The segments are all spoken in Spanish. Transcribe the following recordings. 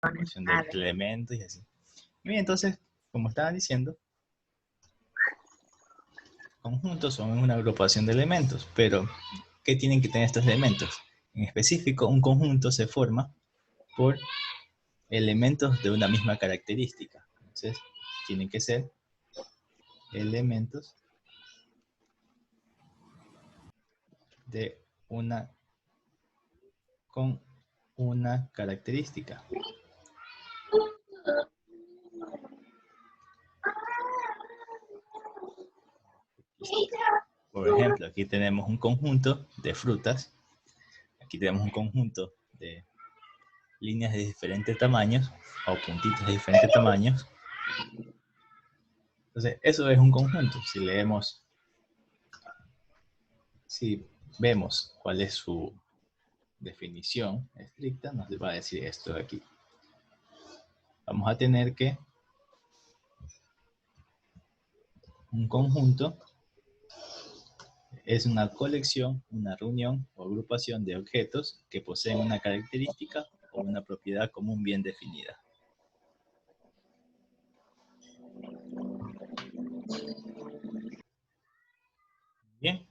Agrupación de elementos y así. Bien, entonces, como estaba diciendo, conjuntos son una agrupación de elementos, pero ¿qué tienen que tener estos elementos? En específico, un conjunto se forma por elementos de una misma característica. Entonces, tienen que ser elementos de con una característica. Por ejemplo, aquí tenemos un conjunto de frutas. Aquí tenemos un conjunto de líneas de diferentes tamaños o puntitos de diferentes tamaños. Entonces, eso es un conjunto. Si vemos cuál es su definición estricta, nos va a decir esto de aquí. Vamos a tener que un conjunto es una colección, una reunión o agrupación de objetos que poseen una característica o una propiedad común bien definida. Bien,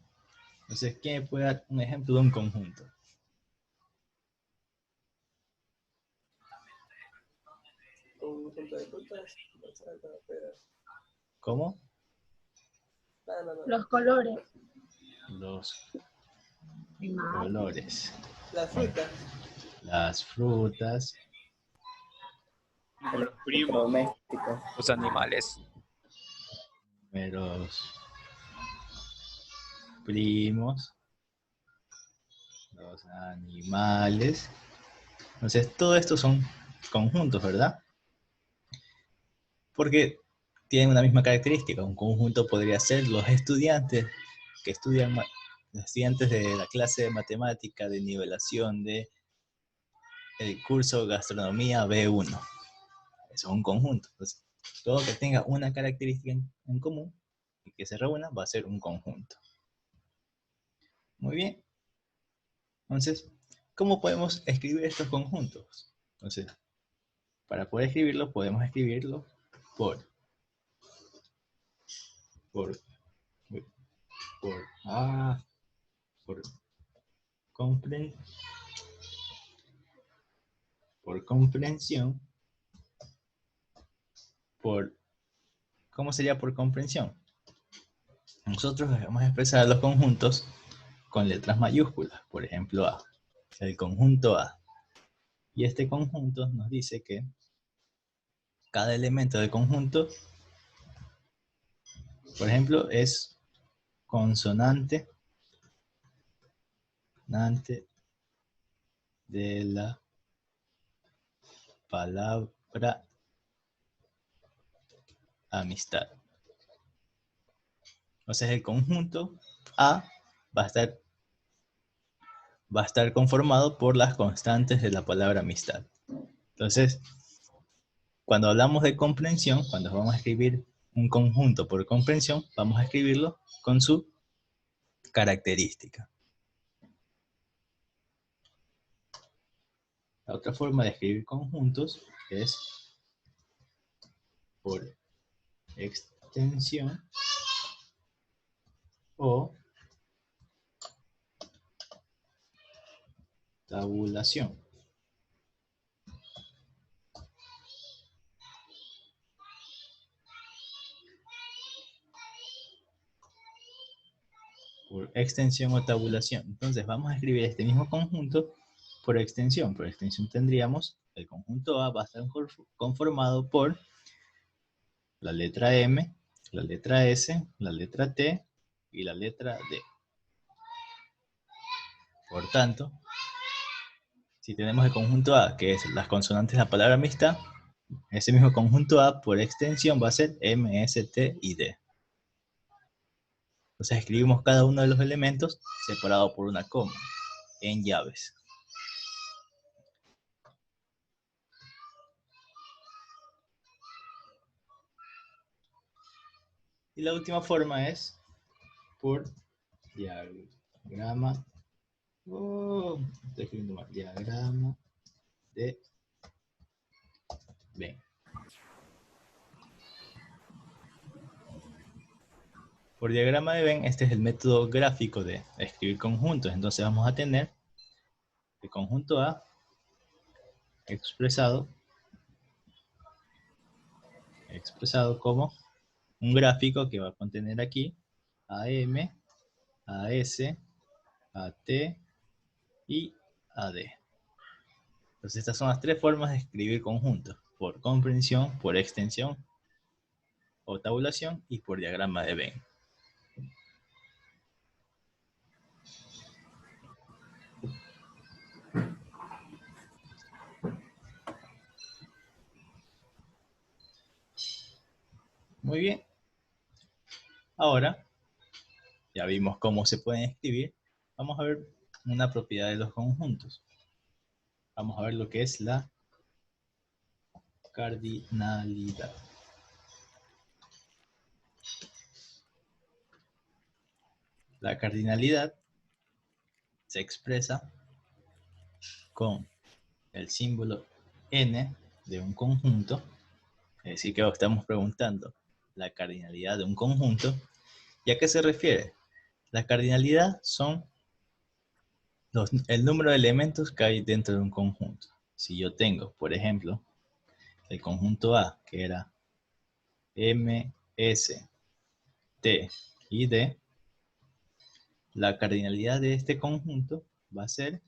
entonces, ¿quién puede dar un ejemplo de un conjunto? Un conjunto de frutas, ¿Cómo? Los colores. Los colores. Las frutas. Las frutas. Los primos, los animales. Los primos. Los animales. Entonces, todo esto son conjuntos, ¿verdad? Porque tienen una misma característica. Un conjunto podría ser los estudiantes que estudian, los estudiantes de la clase de matemática de nivelación de el curso gastronomía B1. Eso es un conjunto. Entonces, todo que tenga una característica en común y que se reúna va a ser un conjunto. Muy bien. Entonces, ¿cómo podemos escribir estos conjuntos? Entonces, para poder escribirlo, podemos escribirlo por comprensión, ¿cómo sería por comprensión? Nosotros vamos a expresar los conjuntos con letras mayúsculas, por ejemplo A, el conjunto A. Y este conjunto nos dice que cada elemento del conjunto, por ejemplo, es consonante de la palabra amistad. Entonces el conjunto A va a estar conformado por las constantes de la palabra amistad. Entonces, cuando hablamos de comprensión, cuando vamos a escribir un conjunto por comprensión, vamos a escribirlo con su característica. La otra forma de escribir conjuntos es por extensión o tabulación. Por extensión o tabulación. Entonces vamos a escribir este mismo conjunto por extensión. Por extensión tendríamos el conjunto A va a estar conformado por la letra M, la letra S, la letra T y la letra D. Por tanto, si tenemos el conjunto A, que es las consonantes de la palabra amistad, ese mismo conjunto A por extensión va a ser M, S, T y D. Entonces escribimos cada uno de los elementos separado por una coma en llaves. Y la última forma es por diagrama. Estoy escribiendo mal. Diagrama de Venn. Por diagrama de Venn, este es el método gráfico de escribir conjuntos. Entonces vamos a tener el conjunto A expresado como un gráfico que va a contener aquí AM, AS, AT y AD. Entonces estas son las tres formas de escribir conjuntos: por comprensión, por extensión o tabulación y por diagrama de Venn. Muy bien. Ahora, ya vimos cómo se pueden escribir. Vamos a ver una propiedad de los conjuntos. Vamos a ver lo que es la cardinalidad. La cardinalidad se expresa con el símbolo n de un conjunto. Es decir, que estamos preguntando la cardinalidad de un conjunto. ¿Y a qué se refiere? La cardinalidad son el número de elementos que hay dentro de un conjunto. Si yo tengo, por ejemplo, el conjunto A, que era M, S, T y D, la cardinalidad de este conjunto va a ser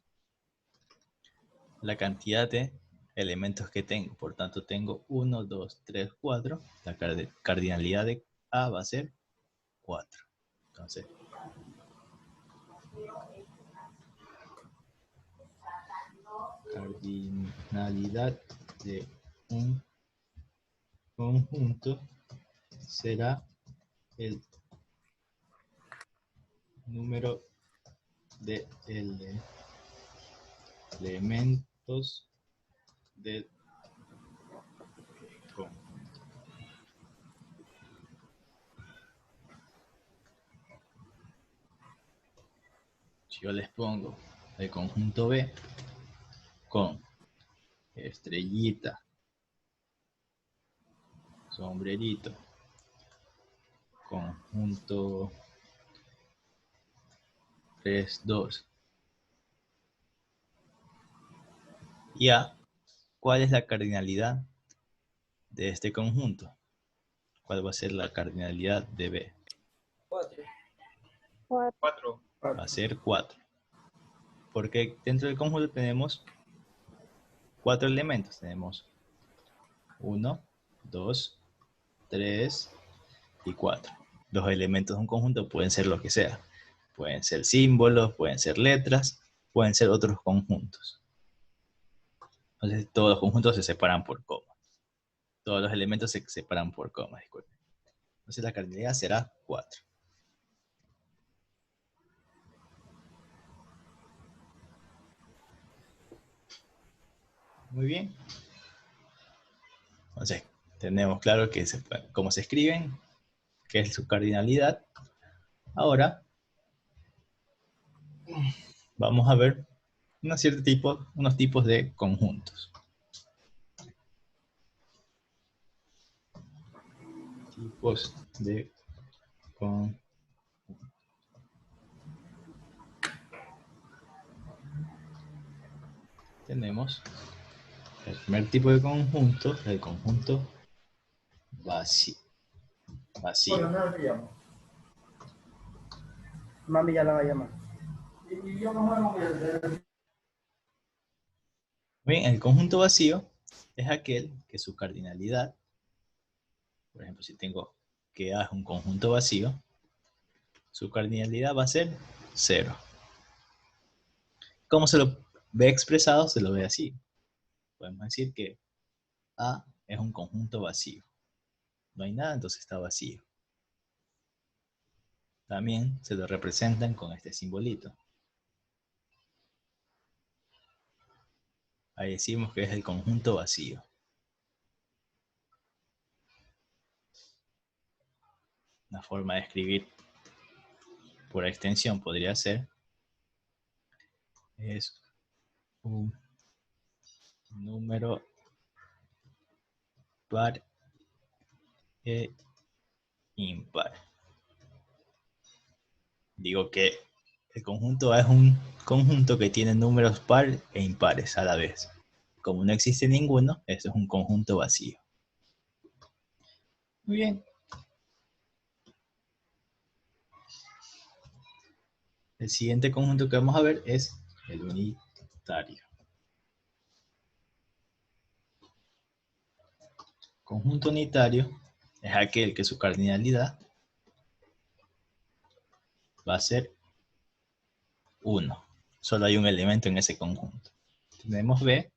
la cantidad de elementos que tengo. Por tanto, tengo 1, 2, 3, 4. La cardinalidad de A va a ser 4. Entonces, cardinalidad de un conjunto será el número de elementos del conjunto. Si yo les pongo el conjunto B con estrellita, sombrerito, conjunto 3, 2 y A, ¿cuál es la cardinalidad de este conjunto? ¿Cuál va a ser la cardinalidad de B? 4. 4. Va a ser 4. Porque dentro del conjunto tenemos 4 elementos. Tenemos 1, 2, 3 y 4. Los elementos de un conjunto pueden ser lo que sea. Pueden ser símbolos, pueden ser letras, pueden ser otros conjuntos. Entonces todos los conjuntos se separan por coma. Todos los elementos se separan por coma, disculpen. Entonces la cardinalidad será 4. Muy bien. Entonces, tenemos claro que cómo se escriben, qué es su cardinalidad. Ahora, vamos a ver unos tipos de conjuntos. Tipos de conjuntos. Tenemos el primer tipo de conjunto, el conjunto vacío. Mami ya la va a llamar. Bien, el conjunto vacío es aquel que su cardinalidad, por ejemplo, si tengo que A es un conjunto vacío, su cardinalidad va a ser 0. ¿Cómo se lo ve expresado? Se lo ve así. Podemos decir que A es un conjunto vacío. No hay nada, entonces está vacío. También se lo representan con este simbolito. Ahí decimos que es el conjunto vacío. Una forma de escribir por extensión podría ser: es un número par e impar. Digo que el conjunto A es un conjunto que tiene números par e impares a la vez. Como no existe ninguno, esto es un conjunto vacío. Muy bien. El siguiente conjunto que vamos a ver es el unitario. Conjunto unitario es aquel que su cardinalidad va a ser 1. Solo hay un elemento en ese conjunto. Tenemos B,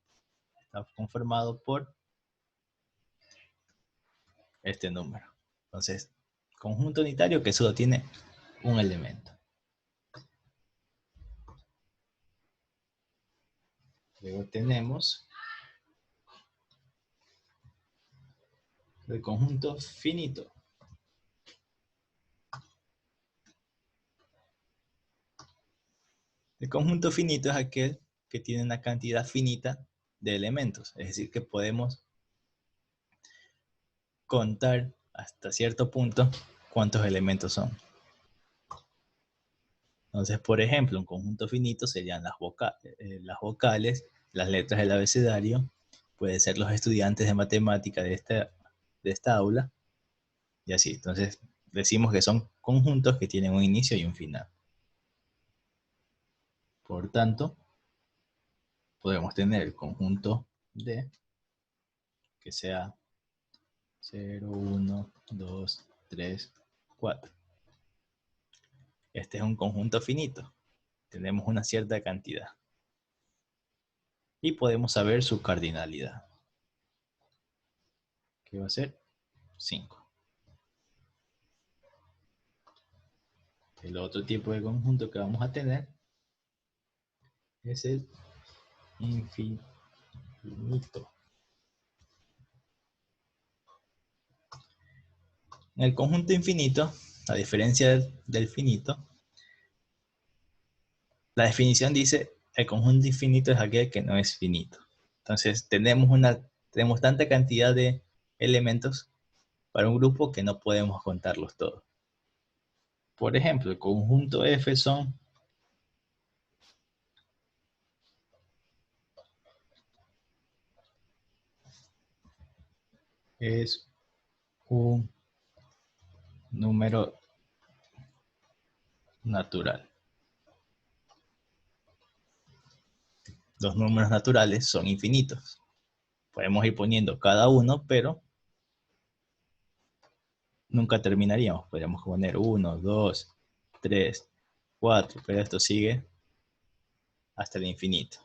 está conformado por este número. Entonces, conjunto unitario que solo tiene un elemento. Luego tenemos el conjunto finito. El conjunto finito es aquel que tiene una cantidad finita de elementos. Es decir, que podemos contar hasta cierto punto cuántos elementos son. Entonces, por ejemplo, un conjunto finito serían las vocales, las letras del abecedario, puede ser los estudiantes de matemática de esta aula, y así. Entonces, decimos que son conjuntos que tienen un inicio y un final. Por tanto, podemos tener el conjunto D, que sea 0, 1, 2, 3, 4. Este es un conjunto finito. Tenemos una cierta cantidad. Y podemos saber su cardinalidad, que va a ser 5. El otro tipo de conjunto que vamos a tener es el infinito. En el conjunto infinito, a diferencia del finito, la definición dice el conjunto infinito es aquel que no es finito. Entonces tenemos tanta cantidad de elementos para un grupo que no podemos contarlos todos. Por ejemplo, el conjunto F es un número natural. Los números naturales son infinitos. Podemos ir poniendo cada uno, pero nunca terminaríamos. Podríamos poner 1, 2, 3, 4, pero esto sigue hasta el infinito.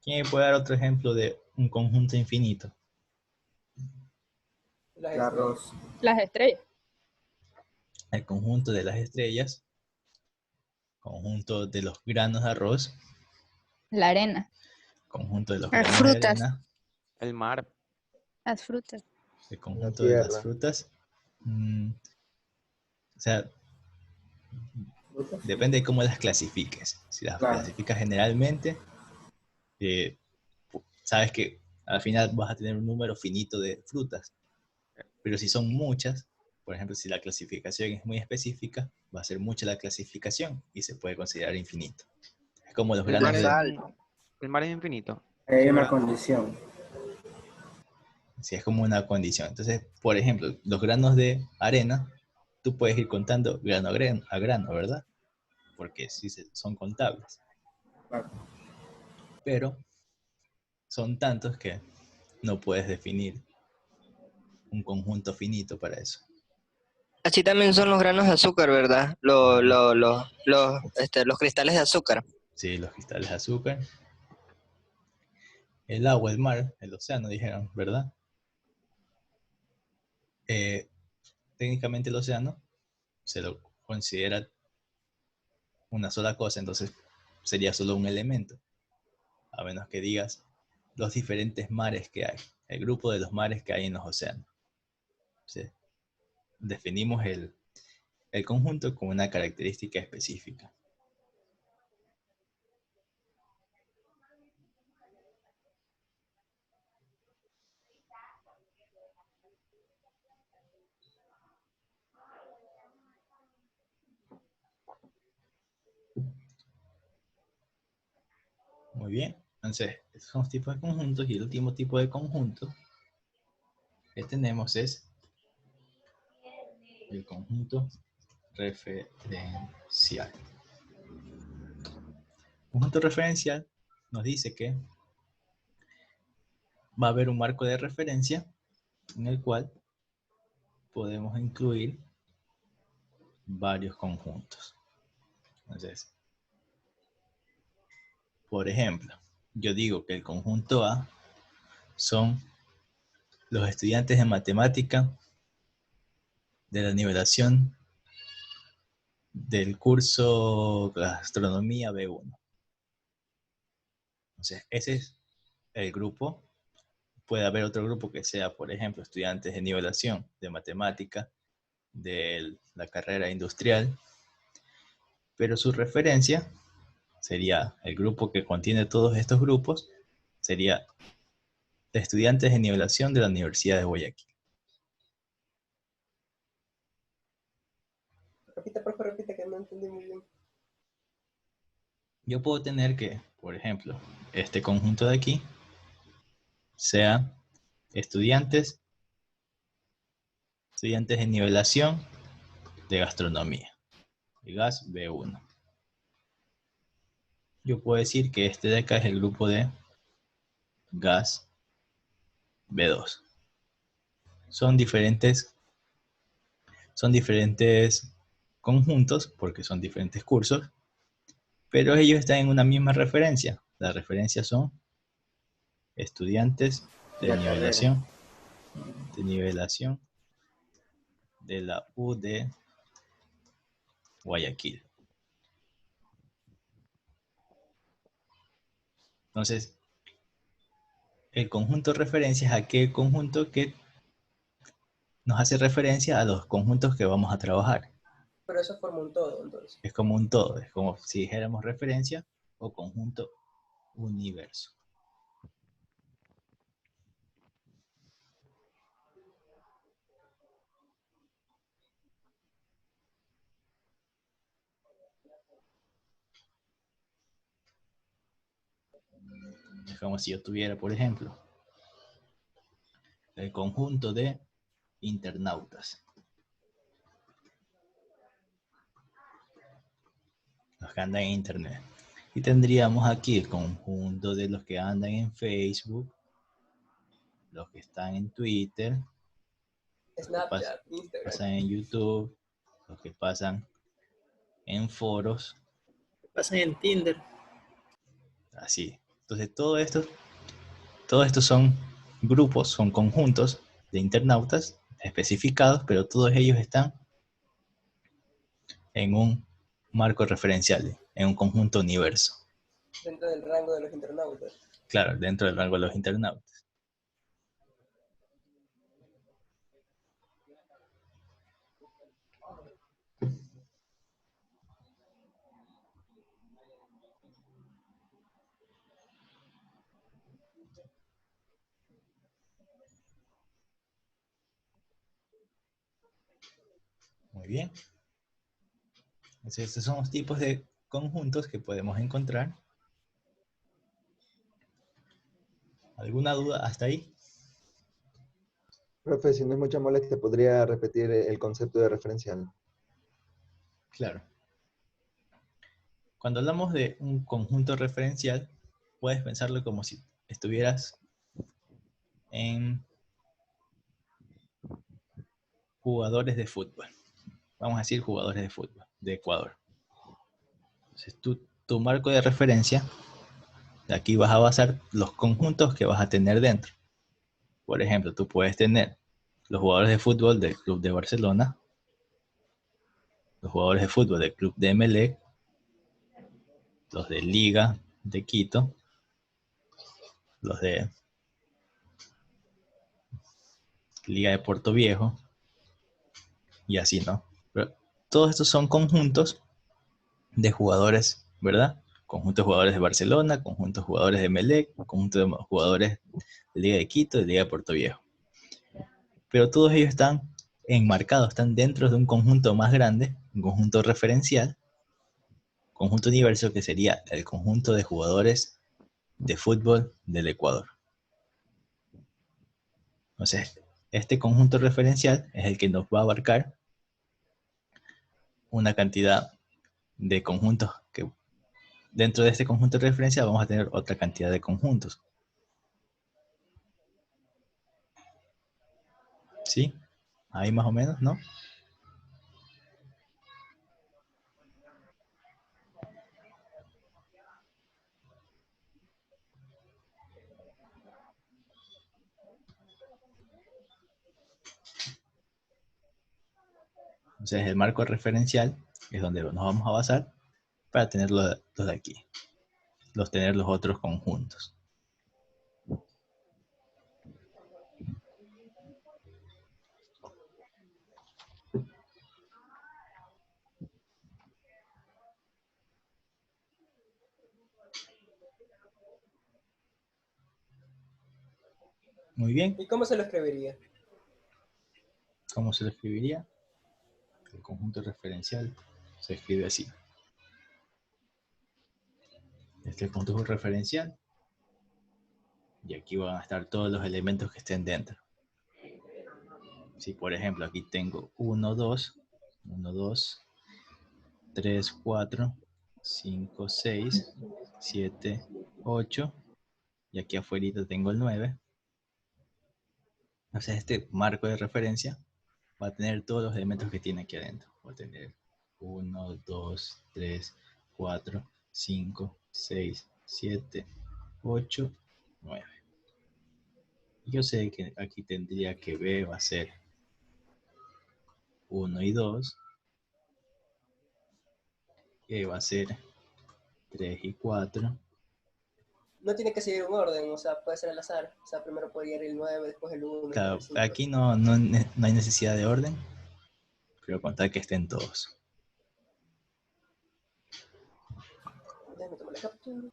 ¿Quién me puede dar otro ejemplo de un conjunto infinito? Arroz. Las estrellas. El conjunto de las estrellas, conjunto de los granos de arroz, La arena. conjunto de los Las granos frutas. de arena, El mar. Las frutas. el conjunto de las frutas. O sea, depende de cómo las clasifiques. Si las clasificas generalmente, sabes que al final vas a tener un número finito de frutas. Pero si son muchas, por ejemplo, si la clasificación es muy específica, va a ser mucha la clasificación y se puede considerar infinito. Es como los granos de... El mar es infinito. Hay una condición. Sí, es como una condición. Entonces, por ejemplo, los granos de arena, tú puedes ir contando grano a grano, ¿verdad? Porque sí son contables. Claro. Pero son tantos que no puedes definir un conjunto finito para eso. Así también son los granos de azúcar, ¿verdad? Los cristales de azúcar. Sí, los cristales de azúcar. El agua, el mar, el océano, dijeron, ¿verdad? Técnicamente el océano se lo considera una sola cosa, entonces sería solo un elemento. A menos que digas los diferentes mares que hay, el grupo de los mares que hay en los océanos. ¿Sí? Definimos el conjunto con una característica específica. Entonces, estos son los tipos de conjuntos y el último tipo de conjunto que tenemos es el conjunto referencial. El conjunto referencial nos dice que va a haber un marco de referencia en el cual podemos incluir varios conjuntos. Entonces, por ejemplo, yo digo que el conjunto A son los estudiantes de matemática de la nivelación del curso Gastronomía B1. Entonces, ese es el grupo. Puede haber otro grupo que sea, por ejemplo, estudiantes de nivelación de matemática de la carrera industrial, pero su referencia sería el grupo que contiene todos estos grupos, sería de estudiantes de nivelación de la Universidad de Guayaquil. Repite, que no entendí muy bien. Yo puedo tener que, por ejemplo, este conjunto de aquí sea estudiantes de nivelación de gastronomía, de GAS B1. Yo puedo decir que este de acá es el grupo de GAS B2. Son diferentes conjuntos porque son diferentes cursos, pero ellos están en una misma referencia. Las referencias son estudiantes de nivelación de la U de Guayaquil. Entonces, el conjunto de referencia es aquel conjunto que nos hace referencia a los conjuntos que vamos a trabajar. Pero eso forma un todo, entonces. Es como un todo, es como si dijéramos referencia o conjunto universo. Es como si yo tuviera, por ejemplo, el conjunto de internautas. Los que andan en internet. Y tendríamos aquí el conjunto de los que andan en Facebook, los que están en Twitter, Snapchat, Instagram. pasan en YouTube, los que pasan en foros. Pasan en Tinder. Así. Entonces todo estos son grupos, son conjuntos de internautas especificados, pero todos ellos están en un marco referencial, en un conjunto universo. Dentro del rango de los internautas. Claro, dentro del rango de los internautas. Muy bien. Entonces, estos son los tipos de conjuntos que podemos encontrar. ¿Alguna duda hasta ahí? Profe, si no es mucha molestia, ¿podría repetir el concepto de referencial? Claro. Cuando hablamos de un conjunto referencial, puedes pensarlo como si estuvieras en jugadores de fútbol. Vamos a decir jugadores de fútbol de Ecuador. Entonces, tu marco de referencia, de aquí vas a basar los conjuntos que vas a tener dentro. Por ejemplo, tú puedes tener los jugadores de fútbol del Club de Barcelona, los jugadores de fútbol del Club de Emelec, los de Liga de Quito, los de Liga de Puerto Viejo, y así, ¿no? Pero todos estos son conjuntos de jugadores, ¿verdad? Conjuntos de jugadores de Barcelona, conjuntos de jugadores de Emelec, conjuntos de jugadores de Liga de Quito, de Liga de Puerto Viejo. Pero todos ellos están enmarcados, están dentro de un conjunto más grande, un conjunto referencial, conjunto universo, que sería el conjunto de jugadores de fútbol del Ecuador. Entonces, este conjunto referencial es el que nos va a abarcar una cantidad de conjuntos que dentro de este conjunto referencial vamos a tener otra cantidad de conjuntos. ¿Sí? Ahí más o menos, ¿no? Entonces el marco referencial es donde nos vamos a basar para tener los de aquí, tener los otros conjuntos. Muy bien. ¿Y cómo se lo escribiría? ¿Cómo se lo escribiría? El conjunto referencial se escribe así. Este conjunto es un referencial. Y aquí van a estar todos los elementos que estén dentro. Si por ejemplo aquí tengo 1, 2, 3, 4, 5, 6, 7, 8. Y aquí afuera tengo el 9. Entonces este marco de referencia va a tener todos los elementos que tiene aquí adentro. Va a tener 1, 2, 3, 4, 5, 6, 7, 8, 9. Yo sé que aquí tendría que B va a ser 1 y 2. E va a ser 3 y 4. No tiene que seguir un orden, o sea, puede ser al azar. O sea, primero podría ir el 9, después el 1, Claro, después el 5. aquí no hay necesidad de orden, pero contar que estén todos. Déjame tomar la captura.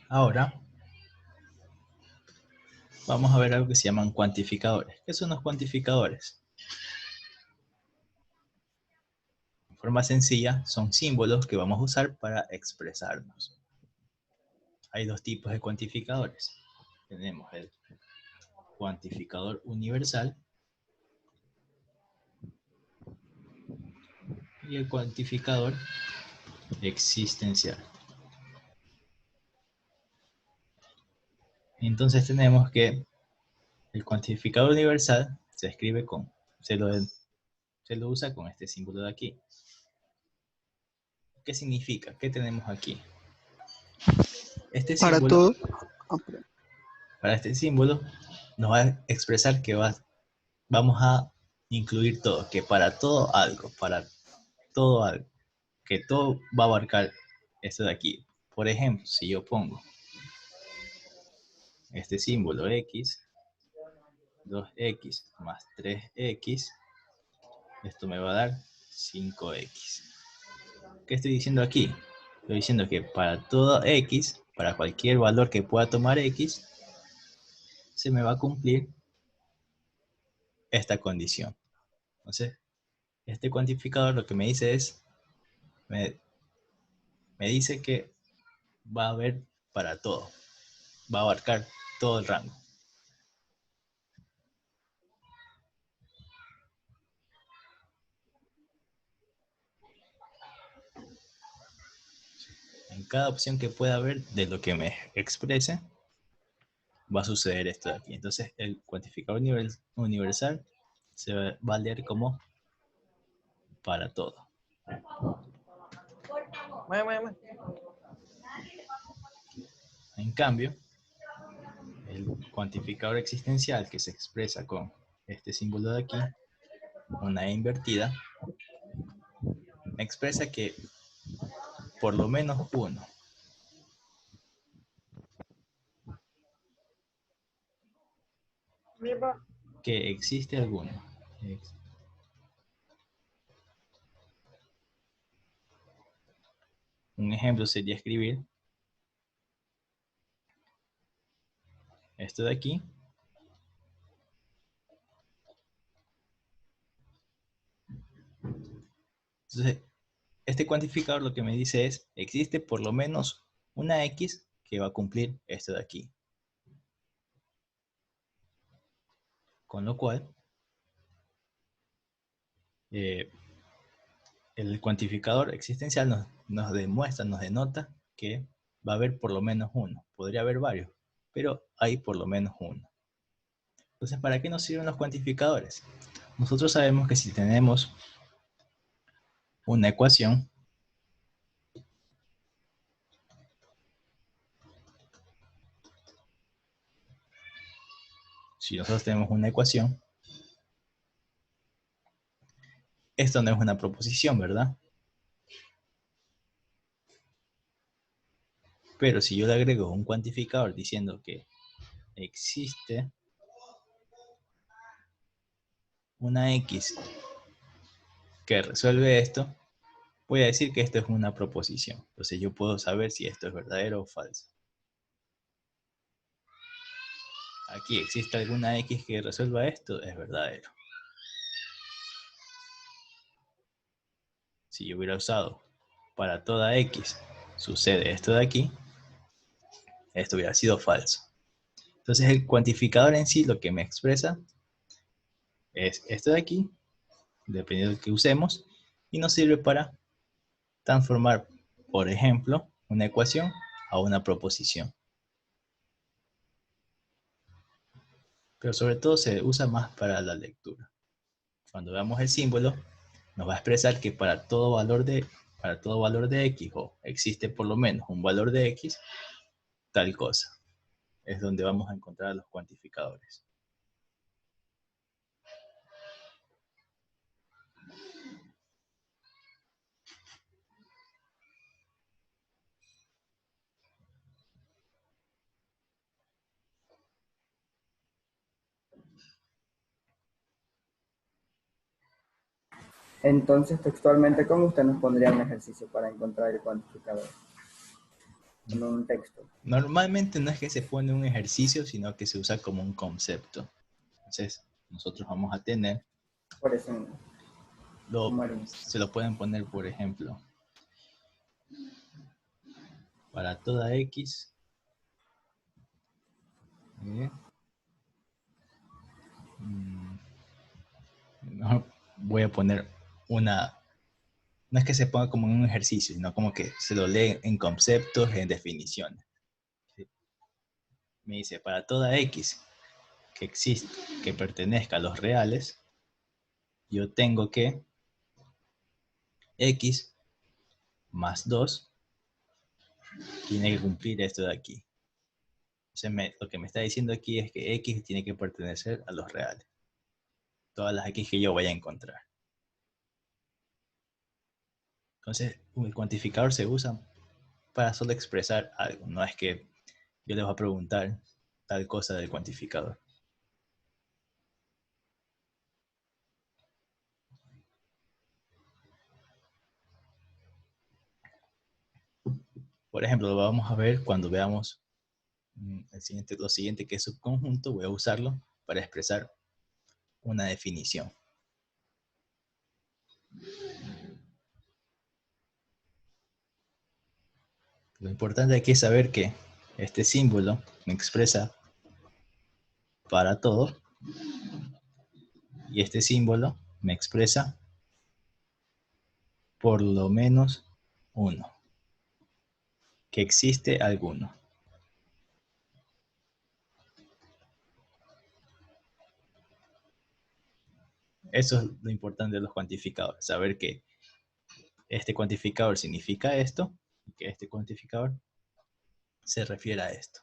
Ahora, vamos a ver algo que se llaman cuantificadores. ¿Qué son los cuantificadores? De forma sencilla, son símbolos que vamos a usar para expresarnos. Hay dos tipos de cuantificadores. Tenemos el cuantificador universal y el cuantificador existencial. Entonces tenemos que el cuantificador universal se escribe con, se lo usa con este símbolo de aquí. ¿Qué significa? ¿Qué tenemos aquí? Este Para símbolo, todo. para este símbolo, nos va a expresar que vamos a incluir todo, que para todo algo, que todo va a abarcar esto de aquí. Por ejemplo, si yo pongo este símbolo X, 2X más 3X, esto me va a dar 5X. ¿Qué estoy diciendo aquí? Estoy diciendo que para todo X, para cualquier valor que pueda tomar X, se me va a cumplir esta condición. Entonces, este cuantificador lo que me dice es, me dice que va a haber para todo, va a abarcar todo el rango. En cada opción que pueda haber de lo que me exprese, va a suceder esto de aquí. Entonces, el cuantificador universal se va a leer como para todo. En cambio, el cuantificador existencial que se expresa con este símbolo de aquí, una E invertida, me expresa que por lo menos uno, que existe alguno. Un ejemplo sería escribir esto de aquí. Entonces, este cuantificador lo que me dice es, existe por lo menos una X que va a cumplir esto de aquí. Con lo cual, el cuantificador existencial nos demuestra, nos denota que va a haber por lo menos uno. Podría haber varios, pero hay por lo menos uno. Entonces, ¿para qué nos sirven los cuantificadores? Nosotros sabemos que si tenemos una ecuación, esto no es una proposición, ¿verdad? Pero si yo le agrego un cuantificador diciendo que existe una X que resuelve esto, voy a decir que esto es una proposición. Entonces yo puedo saber si esto es verdadero o falso. Aquí existe alguna X que resuelva esto, es verdadero. Si yo hubiera usado para toda X sucede esto de aquí, esto hubiera sido falso. Entonces el cuantificador en sí lo que me expresa es esto de aquí, dependiendo de que usemos, y nos sirve para transformar, por ejemplo, una ecuación a una proposición. Pero sobre todo se usa más para la lectura. Cuando veamos el símbolo, nos va a expresar que para todo valor de X, o existe por lo menos un valor de X, tal cosa. Es donde vamos a encontrar los cuantificadores. Entonces, textualmente, ¿cómo usted nos pondría un ejercicio para encontrar el cuantificador? En un texto. Normalmente no es que se pone un ejercicio, sino que se usa como un concepto. Entonces, nosotros vamos a tener, Por eso, se lo pueden poner, por ejemplo, para toda X, mejor voy a poner una, no es que se ponga como un ejercicio, sino como que se lo lee en conceptos, en definiciones. ¿Sí? Me dice, para toda X que existe, que pertenezca a los reales, yo tengo que X más 2 tiene que cumplir esto de aquí. Entonces lo que me está diciendo aquí es que X tiene que pertenecer a los reales. Todas las X que yo vaya a encontrar. Entonces, el cuantificador se usa para solo expresar algo. No es que yo les voy a preguntar tal cosa del cuantificador. Por ejemplo, lo vamos a ver cuando veamos lo siguiente que es subconjunto. Voy a usarlo para expresar una definición. Lo importante aquí es saber que este símbolo me expresa para todo y este símbolo me expresa por lo menos uno, que existe alguno. Eso es lo importante de los cuantificadores, saber que este cuantificador significa esto, y que este cuantificador se refiere a esto.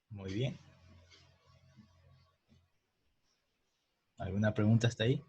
Muy bien. ¿Alguna pregunta hasta ahí?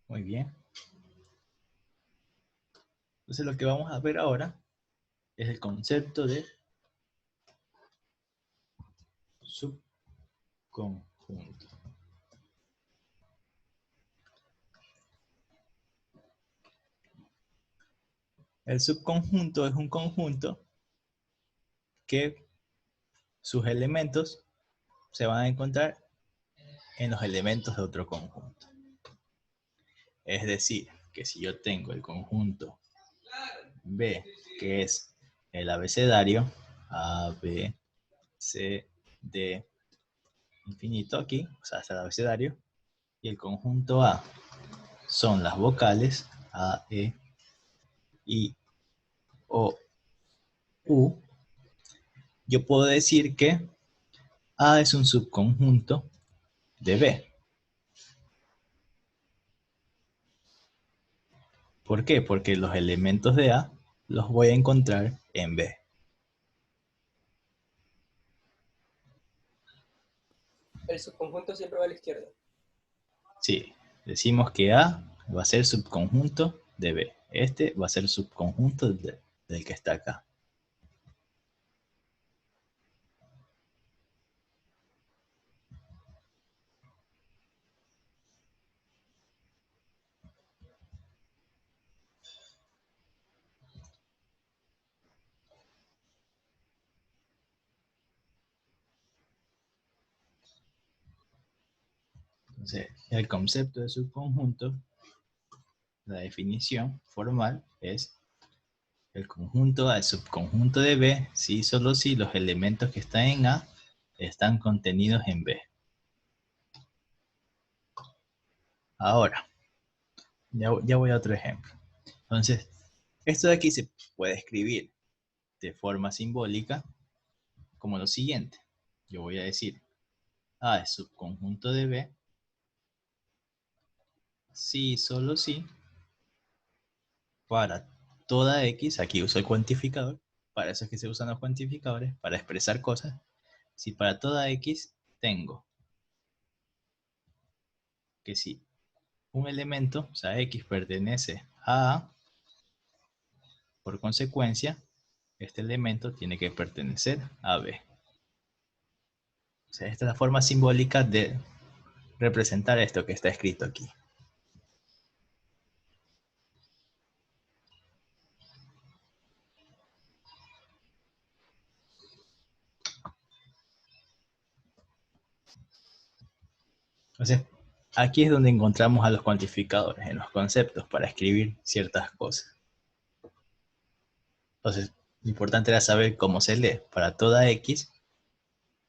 Muy bien. Entonces lo que vamos a ver ahora es el concepto de subconjunto. El subconjunto es un conjunto que sus elementos se van a encontrar en los elementos de otro conjunto. Es decir, que si yo tengo el conjunto B, que es el abecedario, A, B, C, D, infinito aquí, o sea, hasta el abecedario, y el conjunto A son las vocales, A, E, I, O, U, yo puedo decir que A es un subconjunto de B. ¿Por qué? Porque los elementos de A los voy a encontrar en B. El subconjunto siempre va a la izquierda. Sí, decimos que A va a ser subconjunto de B. Este va a ser subconjunto del que está acá. Entonces, el concepto de subconjunto, la definición formal es el conjunto A es subconjunto de B si y solo si los elementos que están en A están contenidos en B. Ahora, ya voy a otro ejemplo. Entonces, esto de aquí se puede escribir de forma simbólica como lo siguiente. Yo voy a decir A es subconjunto de B si y solo si para toda X, aquí uso el cuantificador, para eso es que se usan los cuantificadores, para expresar cosas. Si para toda X tengo que si un elemento, o sea X pertenece a A, por consecuencia, este elemento tiene que pertenecer a B. O sea, esta es la forma simbólica de representar esto que está escrito aquí. Entonces, aquí es donde encontramos a los cuantificadores, en los conceptos, para escribir ciertas cosas. Entonces, lo importante era saber cómo se lee para toda X,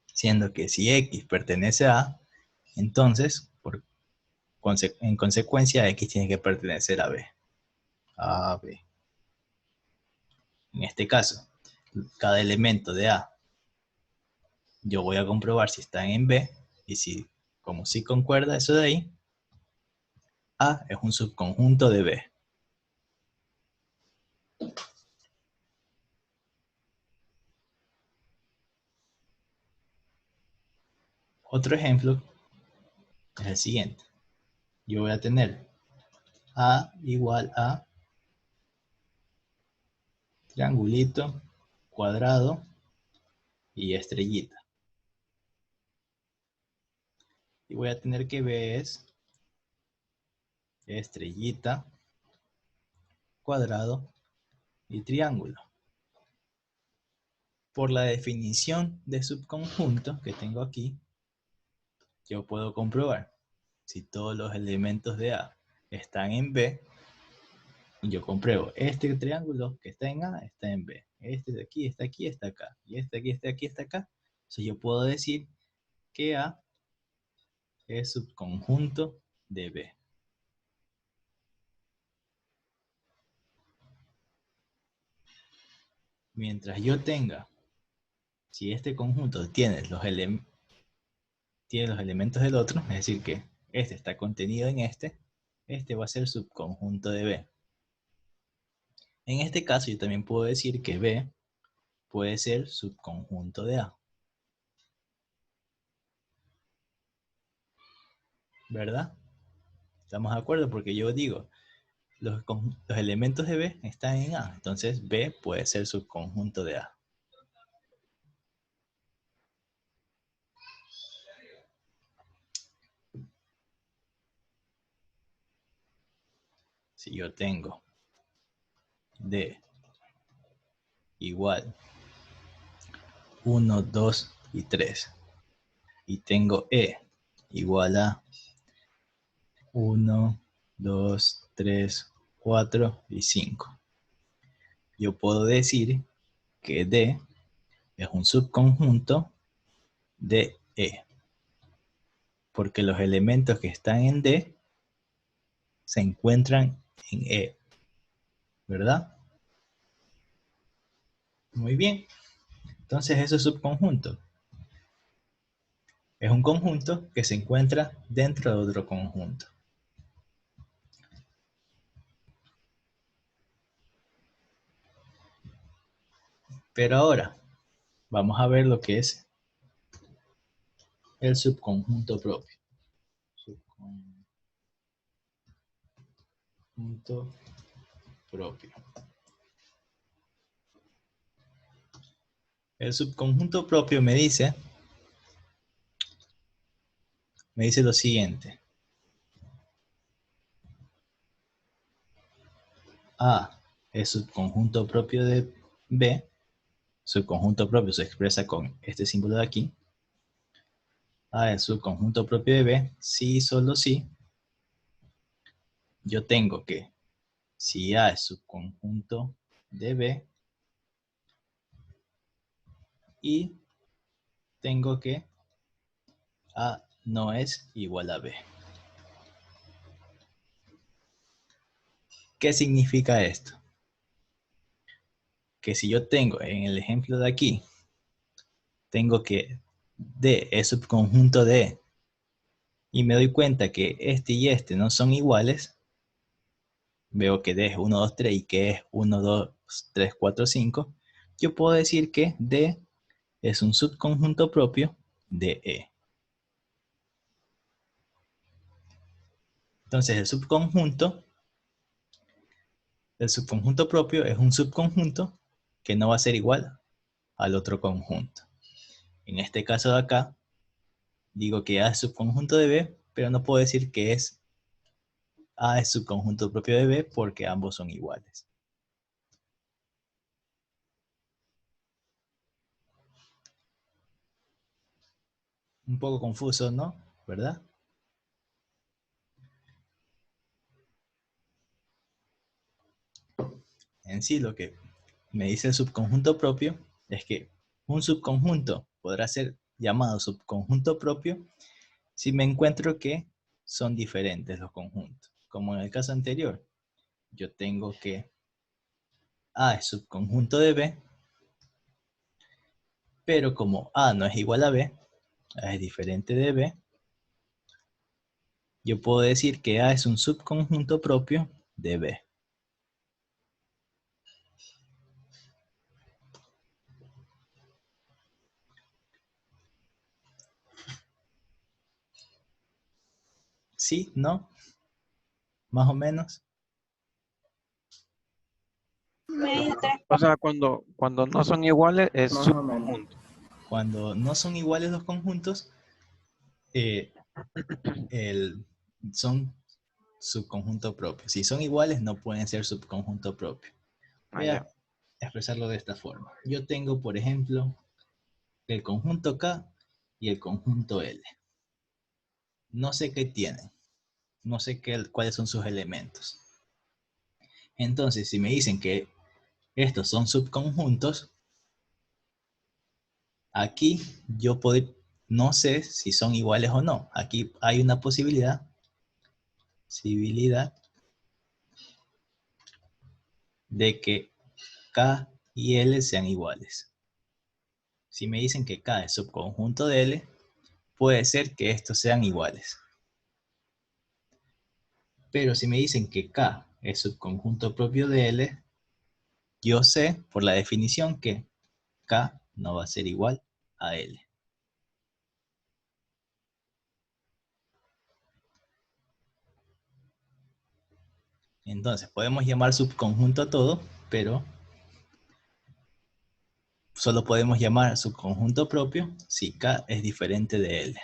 siendo que si X pertenece a A, entonces, en consecuencia, X tiene que pertenecer a B. A, B. En este caso, cada elemento de A, yo voy a comprobar si están en B, y si, como sí concuerda eso de ahí, A es un subconjunto de B. Otro ejemplo es el siguiente. Yo voy a tener A igual a triangulito, cuadrado y estrellita. Y voy a tener que ver es estrellita, cuadrado y triángulo. Por la definición de subconjunto que tengo aquí, yo puedo comprobar si todos los elementos de A están en B. Yo compruebo, este triángulo que está en A está en B. Este de aquí, está acá. Y este de aquí, está acá. Entonces yo puedo decir que A es subconjunto de B. Mientras yo tenga, si este conjunto tiene los elementos del otro, es decir que este está contenido en este va a ser subconjunto de B. En este caso yo también puedo decir que B puede ser subconjunto de A. ¿Verdad? ¿Estamos de acuerdo? Porque yo digo, los elementos de B están en A, entonces B puede ser subconjunto de A. Si yo tengo D igual 1, 2 y 3 y tengo E igual a 1, 2, 3, 4 y 5, yo puedo decir que D es un subconjunto de E, porque los elementos que están en D se encuentran en E, ¿verdad? Muy bien. Entonces eso es subconjunto. Es un conjunto que se encuentra dentro de otro conjunto. Pero ahora vamos a ver lo que es el subconjunto propio. Subconjunto propio. El subconjunto propio me dice lo siguiente. A es subconjunto propio de B. Subconjunto propio se expresa con este símbolo de aquí. A es subconjunto propio de B si y solo si yo tengo que, si A es subconjunto de B, y tengo que A no es igual a B. ¿Qué significa esto? Que si yo tengo, en el ejemplo de aquí, tengo que D es subconjunto de E, y me doy cuenta que este y este no son iguales, veo que D es 1, 2, 3 y que es 1, 2, 3, 4, 5, yo puedo decir que D es un subconjunto propio de E. Entonces el subconjunto propio es un subconjunto que no va a ser igual al otro conjunto. En este caso de acá, digo que A es subconjunto de B, pero no puedo decir que A es subconjunto propio de B porque ambos son iguales. Un poco confuso, ¿no? ¿Verdad? En sí, lo que me dice el subconjunto propio es que un subconjunto podrá ser llamado subconjunto propio si me encuentro que son diferentes los conjuntos. Como en el caso anterior, yo tengo que A es subconjunto de B, pero como A no es igual a B, A es diferente de B, yo puedo decir que A es un subconjunto propio de B. ¿Sí? ¿No? ¿Más o menos? O sea, cuando no son iguales es Más o menos. subconjunto. Cuando no son iguales los conjuntos, eh, son subconjunto propio. Si son iguales, no pueden ser subconjunto propio. Ah, Voy ya. a expresarlo de esta forma. Yo tengo, por ejemplo, el conjunto K y el conjunto L. No sé qué tienen. No sé cuáles son sus elementos. Entonces, si me dicen que estos son subconjuntos, aquí no sé si son iguales o no. Aquí hay una posibilidad de que K y L sean iguales. Si me dicen que K es subconjunto de L, puede ser que estos sean iguales. Pero si me dicen que K es subconjunto propio de L, yo sé por la definición que K no va a ser igual a L. Entonces, podemos llamar subconjunto a todo, pero solo podemos llamar subconjunto propio si K es diferente de L.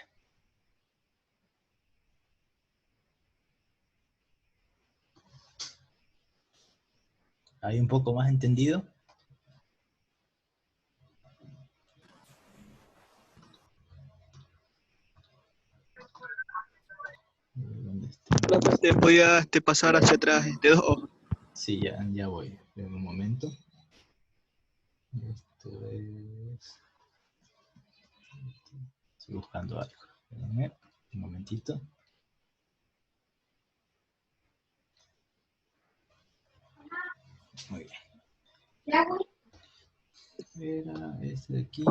¿Hay un poco más entendido? ¿Dónde está? Te voy a pasar hacia atrás de 2 hojas. Sí, ya voy. En un momento. Esto es... Estoy buscando algo. Espérenme un momentito. Muy bien. Era este de aquí.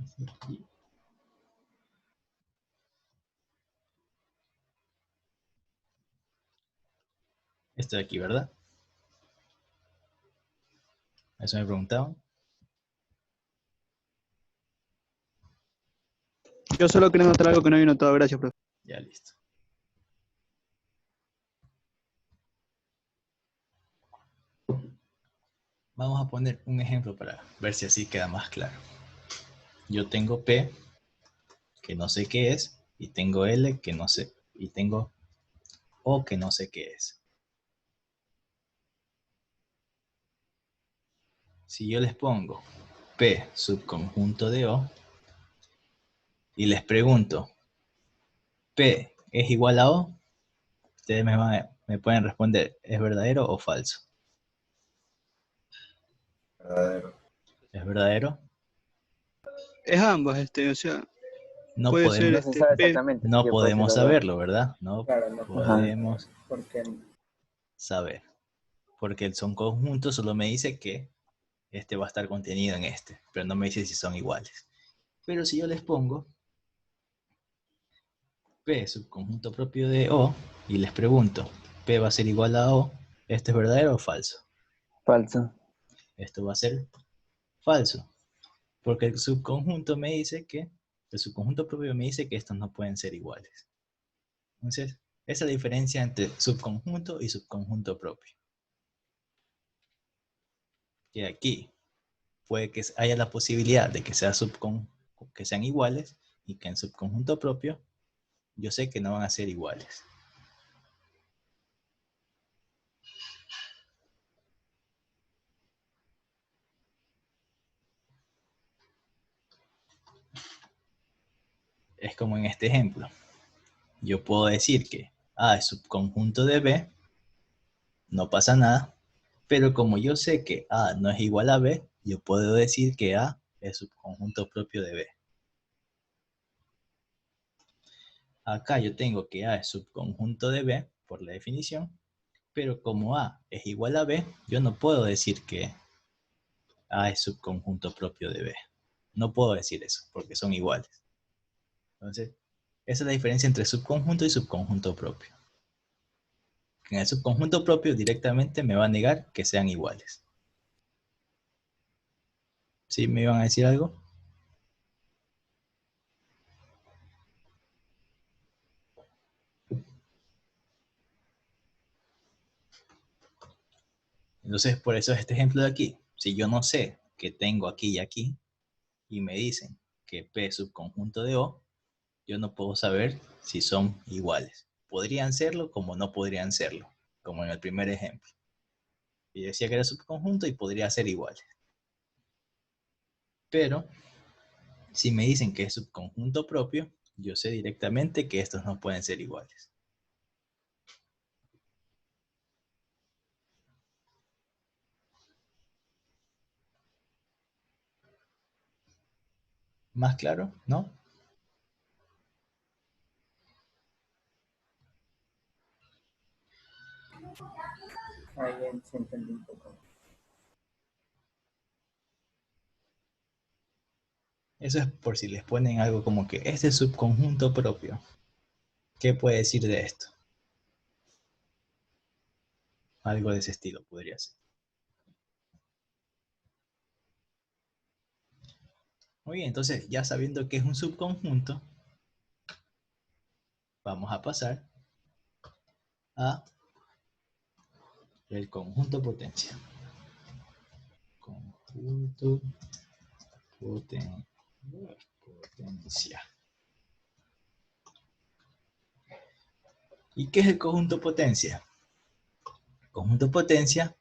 Este de aquí. Este de aquí, ¿verdad? Eso me preguntaban. Yo solo quería notar algo que no había notado. Gracias, profe. Ya listo. Vamos a poner un ejemplo para ver si así queda más claro. Yo tengo P, que no sé qué es, y tengo L, que no sé, y tengo O, que no sé qué es. Si yo les pongo P subconjunto de O, y les pregunto, ¿P es igual a O? Ustedes me pueden responder, ¿es verdadero o falso? Verdadero. ¿Es verdadero? Es ambas, o sea, No puede ser No podemos, se sabe P. exactamente. no Sí, puede ser podemos los dos. saberlo, ¿verdad? No Claro, no podemos porque saber. Porque el son conjunto solo me dice que este va a estar contenido en este, pero no me dice si son iguales. Pero si yo les pongo P subconjunto propio de O y les pregunto, P va a ser igual a O, ¿esto es verdadero o falso? falso. Esto va a ser falso, porque el subconjunto me dice que, el subconjunto propio me dice que estos no pueden ser iguales. Entonces, esa es la diferencia entre subconjunto y subconjunto propio. Que aquí puede que haya la posibilidad de que que sean iguales y que en subconjunto propio yo sé que no van a ser iguales. Es como en este ejemplo. Yo puedo decir que A es subconjunto de B, no pasa nada, pero como yo sé que A no es igual a B, yo puedo decir que A es subconjunto propio de B. Acá yo tengo que A es subconjunto de B, por la definición, pero como A es igual a B, yo no puedo decir que A es subconjunto propio de B. No puedo decir eso, porque son iguales. Entonces, esa es la diferencia entre subconjunto y subconjunto propio. En el subconjunto propio directamente me va a negar que sean iguales. ¿Sí? ¿Me iban a decir algo? Entonces, por eso es este ejemplo de aquí. Si yo no sé que tengo aquí y aquí, y me dicen que P es subconjunto de O, yo no puedo saber si son iguales. Podrían serlo como no podrían serlo, como en el primer ejemplo. Y decía que era subconjunto y podría ser igual. Pero, si me dicen que es subconjunto propio, yo sé directamente que estos no pueden ser iguales. ¿Más claro? ¿No? Ahí se entendí un poco. Eso es por si les ponen algo como que este es subconjunto propio. ¿Qué puede decir de esto? Algo de ese estilo podría ser. Muy bien, entonces ya sabiendo que es un subconjunto, vamos a pasar a el conjunto potencia. Conjunto potencia. ¿Y qué es el conjunto potencia? El conjunto potencia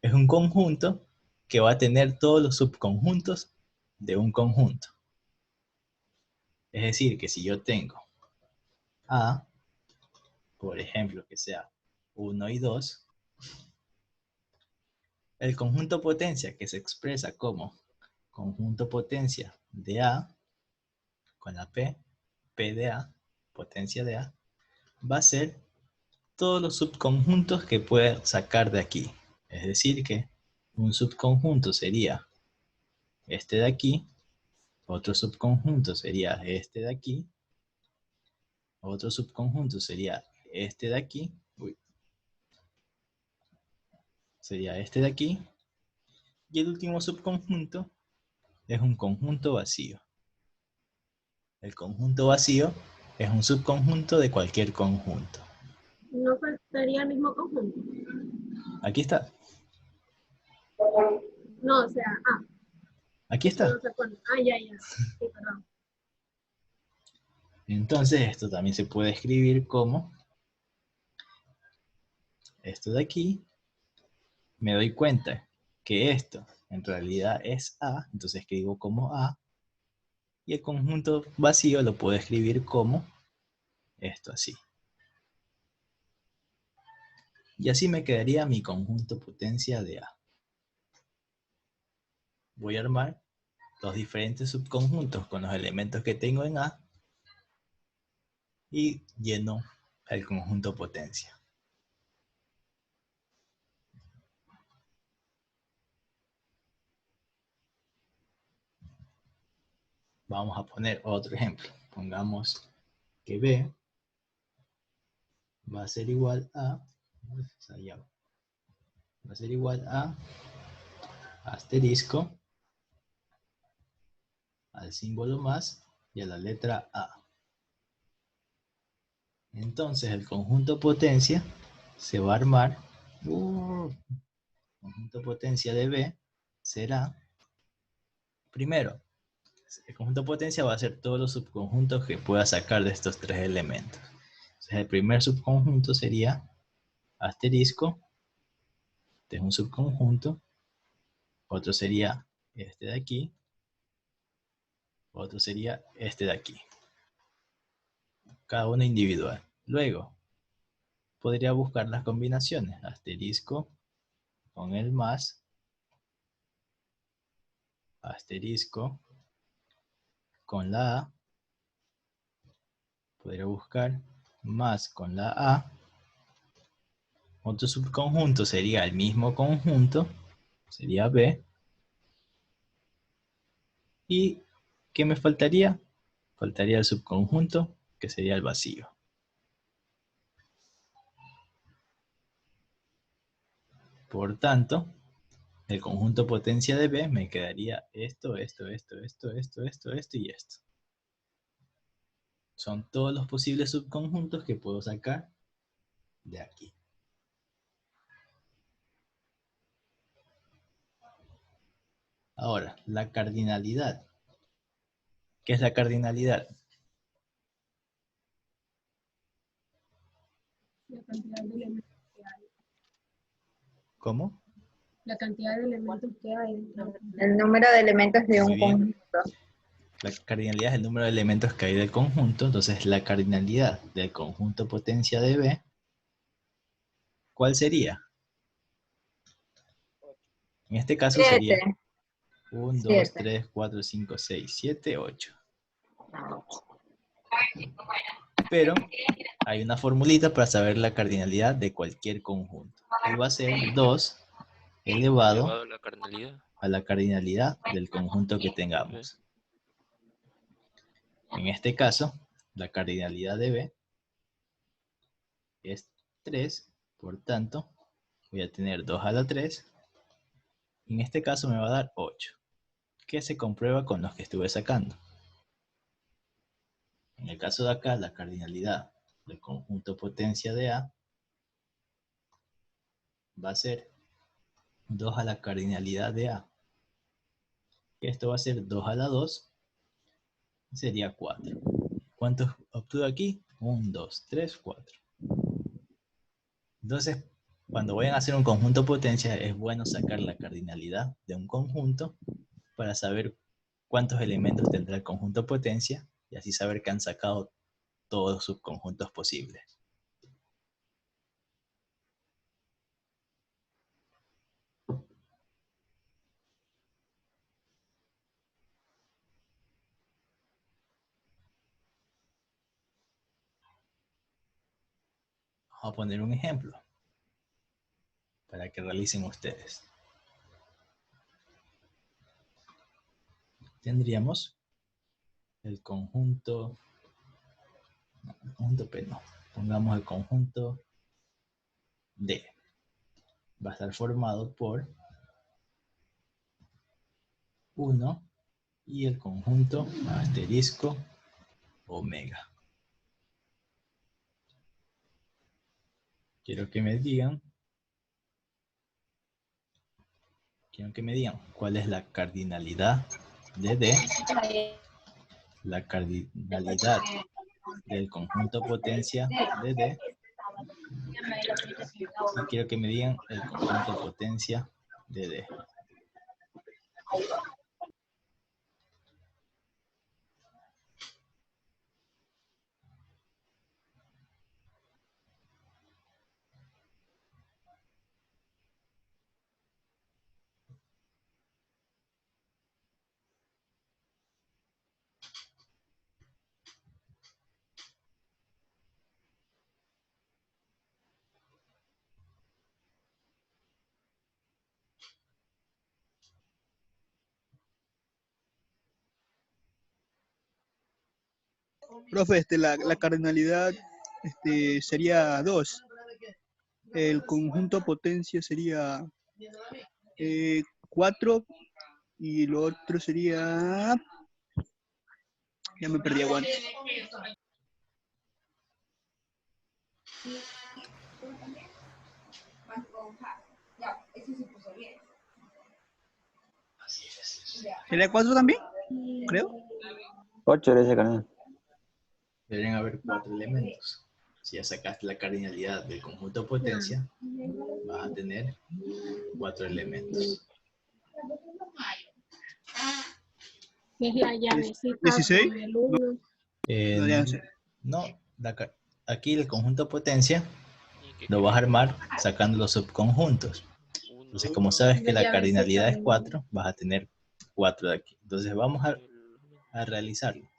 es un conjunto que va a tener todos los subconjuntos de un conjunto. Es decir, que si yo tengo A, por ejemplo, que sea 1 y 2, el conjunto potencia que se expresa como conjunto potencia de A, con la P de A, potencia de A, va a ser todos los subconjuntos que pueda sacar de aquí. Es decir que un subconjunto sería este de aquí, otro subconjunto sería este de aquí, otro subconjunto sería este de aquí, sería este de aquí, y el último subconjunto es un conjunto vacío. El conjunto vacío es un subconjunto de cualquier conjunto. No faltaría el mismo conjunto. Aquí está. No, o sea, Aquí está. no se pone. Ya. Sí, perdón. Entonces esto también se puede escribir como esto de aquí. Me doy cuenta que esto en realidad es A, entonces escribo como A. Y el conjunto vacío lo puedo escribir como esto así. Y así me quedaría mi conjunto potencia de A. Voy a armar los diferentes subconjuntos con los elementos que tengo en A y lleno el conjunto potencia. Vamos a poner otro ejemplo. Pongamos que B va a ser igual a, asterisco, al símbolo más y a la letra A. Entonces el conjunto potencia se va a armar, conjunto potencia de B será, primero, el conjunto potencia va a ser todos los subconjuntos que pueda sacar de estos tres elementos. Entonces el primer subconjunto sería asterisco, este es un subconjunto, otro sería este de aquí, otro sería este de aquí. Cada uno individual. Luego, podría buscar las combinaciones. Asterisco con el más, asterisco con la A, podría buscar más con la A. Otro subconjunto sería el mismo conjunto, sería B. ¿Y qué me faltaría? Faltaría el subconjunto, que sería el vacío. Por tanto, el conjunto potencia de B me quedaría esto y esto. Son todos los posibles subconjuntos que puedo sacar de aquí. Ahora, la cardinalidad. ¿Qué es la cardinalidad? La cantidad de elementos que hay. ¿Cómo? La cantidad de elementos que hay dentro. El número de elementos de Muy un bien. conjunto. La cardinalidad es el número de elementos que hay del conjunto. Entonces, la cardinalidad del conjunto potencia de B, ¿cuál sería? En este caso sería 7. 1, 2, 7. 3, 4, 5, 6, 7, 8. Pero hay una formulita para saber la cardinalidad de cualquier conjunto. Y va a ser 2 elevado a la cardinalidad. a la cardinalidad del conjunto que tengamos. En este caso, la cardinalidad de B es 3, por tanto, voy a tener 2 a la 3. En este caso me va a dar 8, que se comprueba con los que estuve sacando. En el caso de acá, la cardinalidad del conjunto potencia de A va a ser 2 a la cardinalidad de A. Esto va a ser 2 a la 2, sería 4. ¿Cuántos obtuve aquí? 1, 2, 3, 4. Entonces, cuando vayan a hacer un conjunto potencia, es bueno sacar la cardinalidad de un conjunto para saber cuántos elementos tendrá el conjunto potencia y así saber que han sacado todos sus conjuntos posibles. Vamos a poner un ejemplo para que realicen ustedes. Tendríamos el conjunto, P no, pongamos el conjunto D. Va a estar formado por 1 y el conjunto asterisco omega. Quiero que me digan cuál es la cardinalidad de D, la cardinalidad del conjunto potencia de D, y quiero que me digan el conjunto potencia de D. Profe, la cardinalidad sería 2. El conjunto potencia sería 4 y lo otro sería... Ya me perdí, aguante. ¿Sería 4 también? Creo. 8 de ese canal. Deberían haber 4 elementos. Si ya sacaste la cardinalidad del conjunto potencia, vas a tener 4 elementos. Es la llavecita 16. con el 1. No, aquí el conjunto potencia lo vas a armar sacando los subconjuntos. Entonces, como sabes que la cardinalidad es 4, vas a tener 4 de aquí. Entonces, vamos a realizarlo.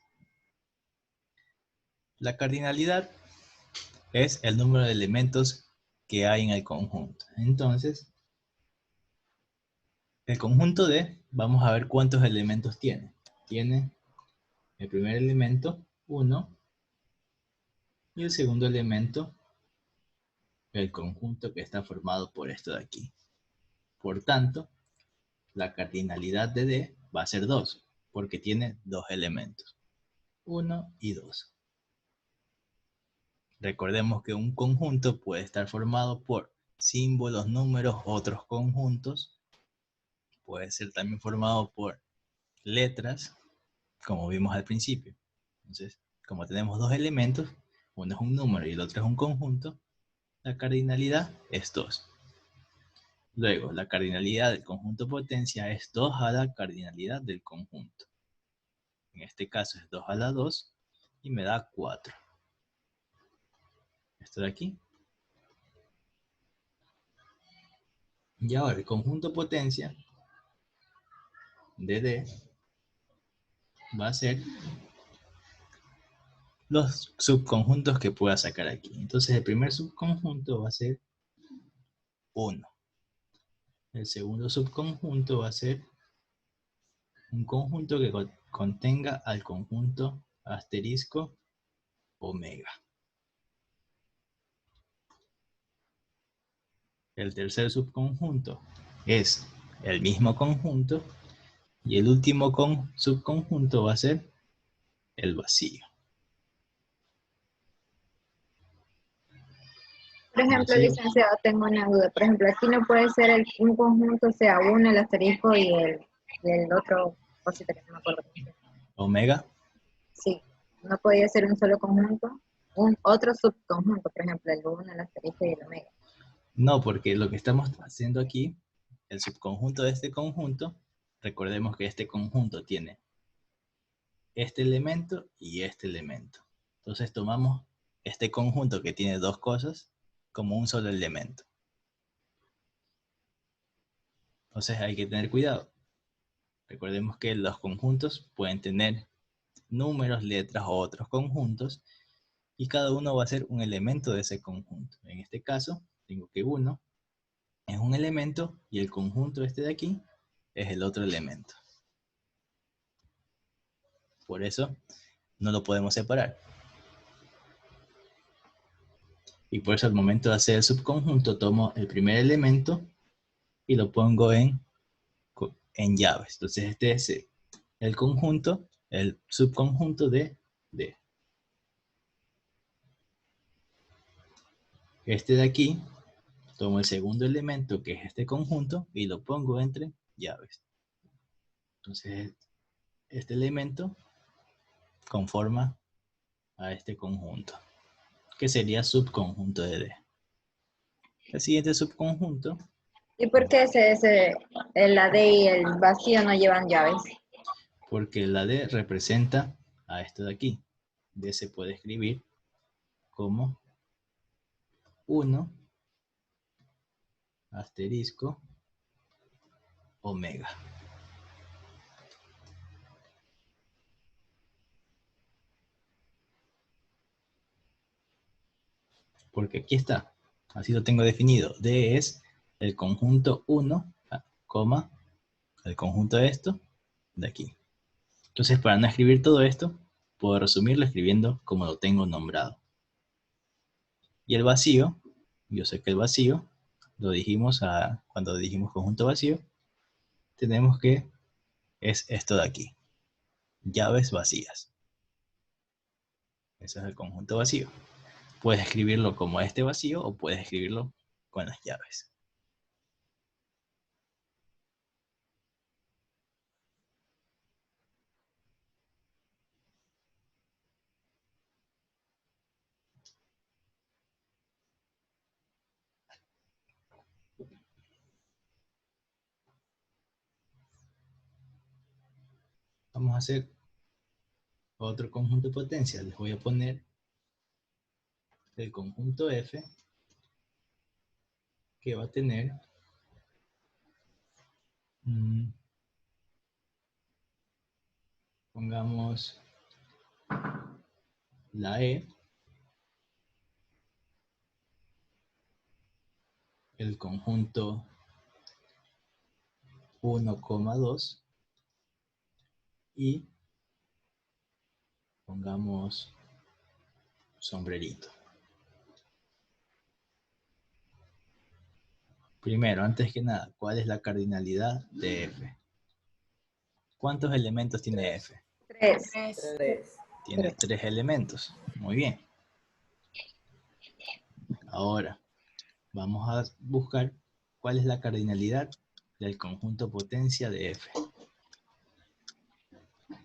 La cardinalidad es el número de elementos que hay en el conjunto. Entonces, el conjunto D, vamos a ver cuántos elementos tiene. Tiene el primer elemento, 1, y el segundo elemento, el conjunto que está formado por esto de aquí. Por tanto, la cardinalidad de D va a ser 2, porque tiene 2 elementos, 1 y 2. Recordemos que un conjunto puede estar formado por símbolos, números, otros conjuntos, puede ser también formado por letras, como vimos al principio. Entonces, como tenemos dos elementos, uno es un número y el otro es un conjunto, la cardinalidad es 2. Luego, la cardinalidad del conjunto potencia es 2 a la cardinalidad del conjunto. En este caso es 2 a la 2 y me da 4. Esto de aquí. Y ahora el conjunto potencia de D va a ser los subconjuntos que pueda sacar aquí. Entonces el primer subconjunto va a ser 1. El segundo subconjunto va a ser un conjunto que contenga al conjunto asterisco omega. El tercer subconjunto es el mismo conjunto y el último subconjunto va a ser el vacío. Por ejemplo, Vacío. licenciado, tengo una duda. Por ejemplo, aquí no puede ser un conjunto, sea uno, el asterisco y el otro cosita que no me acuerdo. Omega. Sí, no podía ser un solo conjunto, un otro subconjunto, por ejemplo, el 1, el asterisco y el omega. No, porque lo que estamos haciendo aquí, el subconjunto de este conjunto, recordemos que este conjunto tiene este elemento y este elemento. Entonces tomamos este conjunto que tiene dos cosas como un solo elemento. Entonces hay que tener cuidado. Recordemos que los conjuntos pueden tener números, letras o otros conjuntos y cada uno va a ser un elemento de ese conjunto. En este caso, tengo que 1 es un elemento y el conjunto este de aquí es el otro elemento. Por eso no lo podemos separar. Y por eso al momento de hacer el subconjunto tomo el primer elemento y lo pongo en llaves. Entonces este es el conjunto, el subconjunto de D. Este de aquí, tomo el segundo elemento que es este conjunto y lo pongo entre llaves. Entonces este elemento conforma a este conjunto, que sería subconjunto de D. El siguiente subconjunto. ¿Y por qué la D y el vacío no llevan llaves? Porque la D representa a esto de aquí. D se puede escribir como 1 asterisco omega. Porque aquí está. Así lo tengo definido. D es el conjunto 1, coma, el conjunto de esto, de aquí. Entonces, para no escribir todo esto, puedo resumirlo escribiendo como lo tengo nombrado. Y el vacío, yo sé que el vacío, lo dijimos cuando dijimos conjunto vacío, tenemos que es esto de aquí. Llaves vacías. Ese es el conjunto vacío. Puedes escribirlo como este vacío o puedes escribirlo con las llaves. Vamos a hacer otro conjunto de potencias. Les voy a poner el conjunto F que va a tener pongamos la E, el conjunto 1,2 y pongamos sombrerito. Primero, antes que nada, ¿cuál es la cardinalidad de F? ¿Cuántos elementos tiene F? 3. Tiene 3 elementos. Muy bien. Ahora, vamos a buscar cuál es la cardinalidad del conjunto potencia de F.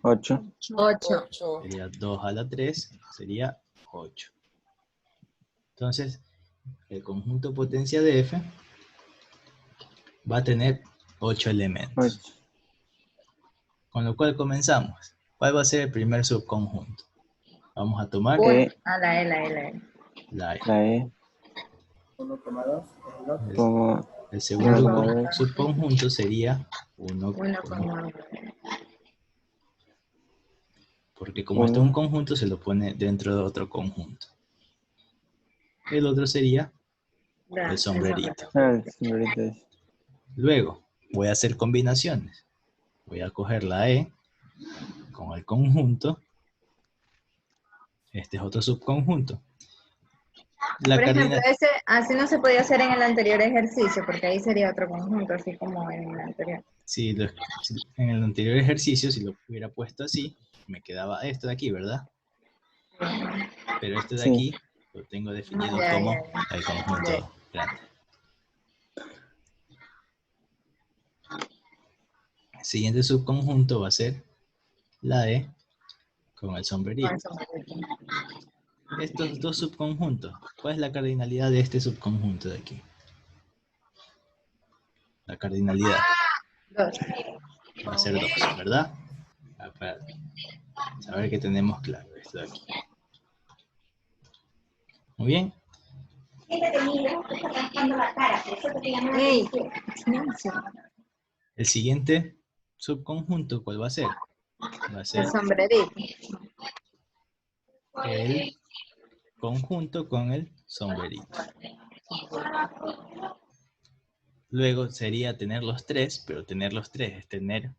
8. 8. 8. Sería 2 a la 3, sería 8. Entonces, el conjunto potencia de F va a tener 8 elementos. 8. Con lo cual comenzamos. ¿Cuál va a ser el primer subconjunto? Vamos a tomar A la E, la E, la E. la E. La E. 1,2 es el otro. Como El segundo Uno. subconjunto sería 1, 1,9. porque como este es un Uno. conjunto, se lo pone dentro de otro conjunto. El otro sería el sombrerito. Ah, el sombrerito es. Luego, voy a hacer combinaciones. Voy a coger la E con el conjunto. Este es otro subconjunto. La Por ejemplo, cardinal... ese así no se podía hacer en el anterior ejercicio, porque ahí sería otro conjunto, así como en el anterior. Si en el anterior ejercicio, si lo hubiera puesto así, me quedaba esto de aquí, ¿verdad? Pero este de Sí. aquí lo tengo definido Ya, como ya, ya. el conjunto grande. El siguiente subconjunto va a ser la E con el Con sombrerito. el sombrerito. Estos dos subconjuntos, ¿cuál es la cardinalidad de este subconjunto de aquí? La cardinalidad 2. va a ser 2, ¿verdad? Para saber que tenemos claro esto de aquí. Muy bien. ¡Ey! Silencio. El siguiente subconjunto, ¿cuál va a ser? Va a ser El sombrerito. el conjunto con el sombrerito. Luego sería tener los tres, pero tener los tres es tener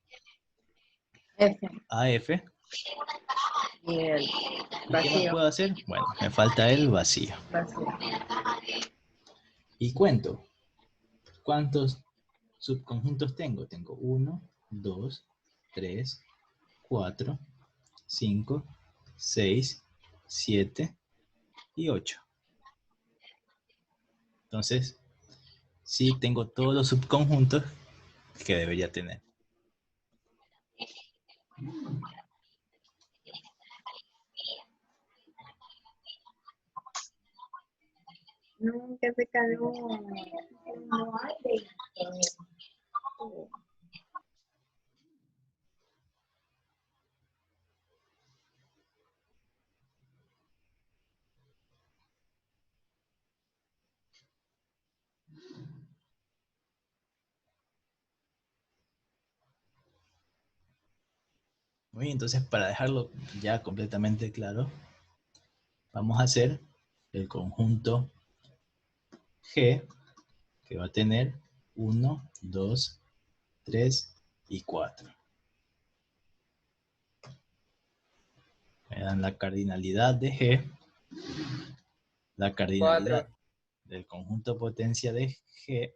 F. AF. Y el ¿Y qué más vacío. puedo hacer? Bueno, me falta el vacío. Vacío. Y cuento. ¿Cuántos subconjuntos tengo? Tengo 1, 2, 3, 4, 5, 6, 7 y 8. Entonces, sí tengo todos los subconjuntos que debería tener. Nunca se cayó. No hay. Muy bien, entonces para dejarlo ya completamente claro, vamos a hacer el conjunto G, que va a tener 1, 2, 3 y 4. Me dan la cardinalidad de G, la cardinalidad 4. del conjunto potencia de G,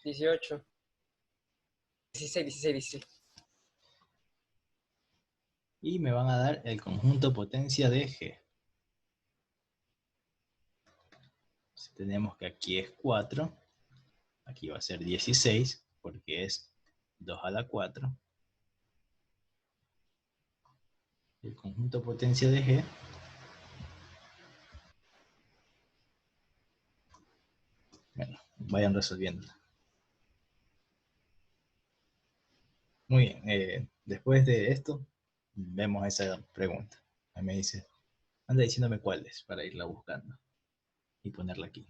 18. 16, 16, 16. y me van a dar el conjunto potencia de G. Si tenemos que aquí es 4, aquí va a ser 16, porque es 2 a la 4. El conjunto potencia de G bueno, vayan resolviendo. Muy bien, después de esto, vemos esa pregunta. Ahí me dice, anda diciéndome cuál es para irla buscando y ponerla aquí.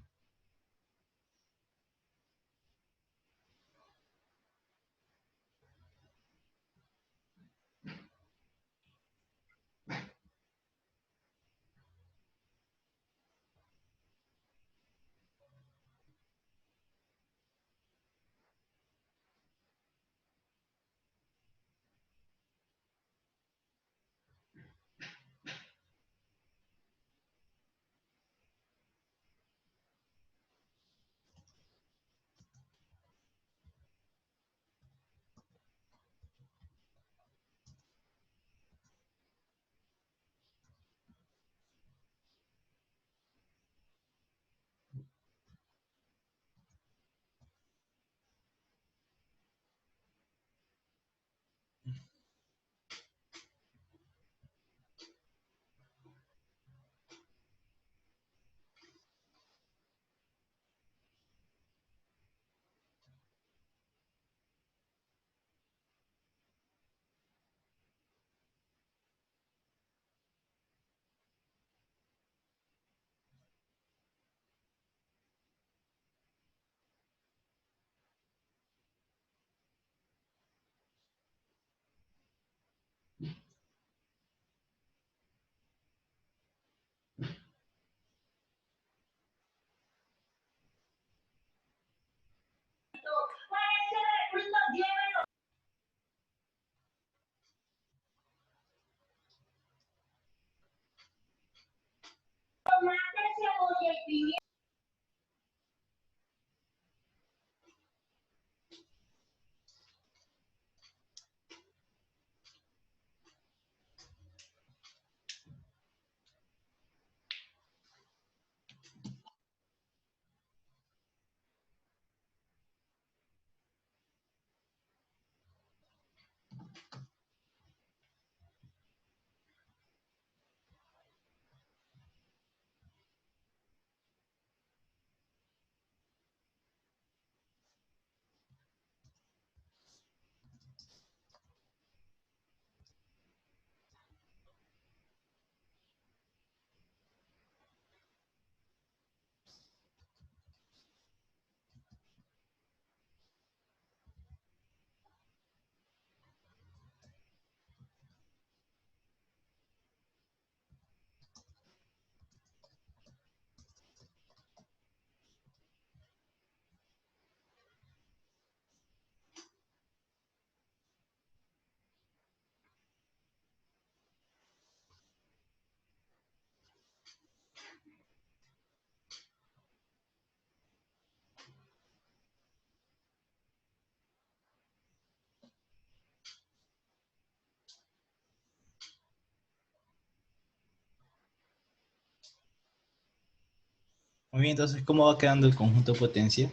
Muy bien, entonces, ¿cómo va quedando el conjunto potencia?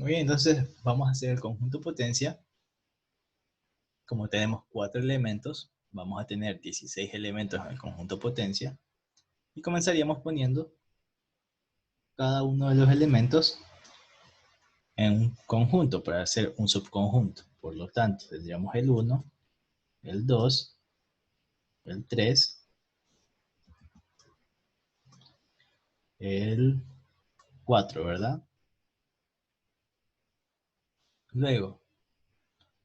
Muy bien, entonces vamos a hacer el conjunto potencia. Como tenemos 4 elementos, vamos a tener 16 elementos en el conjunto potencia. Y comenzaríamos poniendo cada uno de los elementos en un conjunto para hacer un subconjunto. Por lo tanto, tendríamos el 1, el 2, el 3, el 4, ¿verdad? Luego,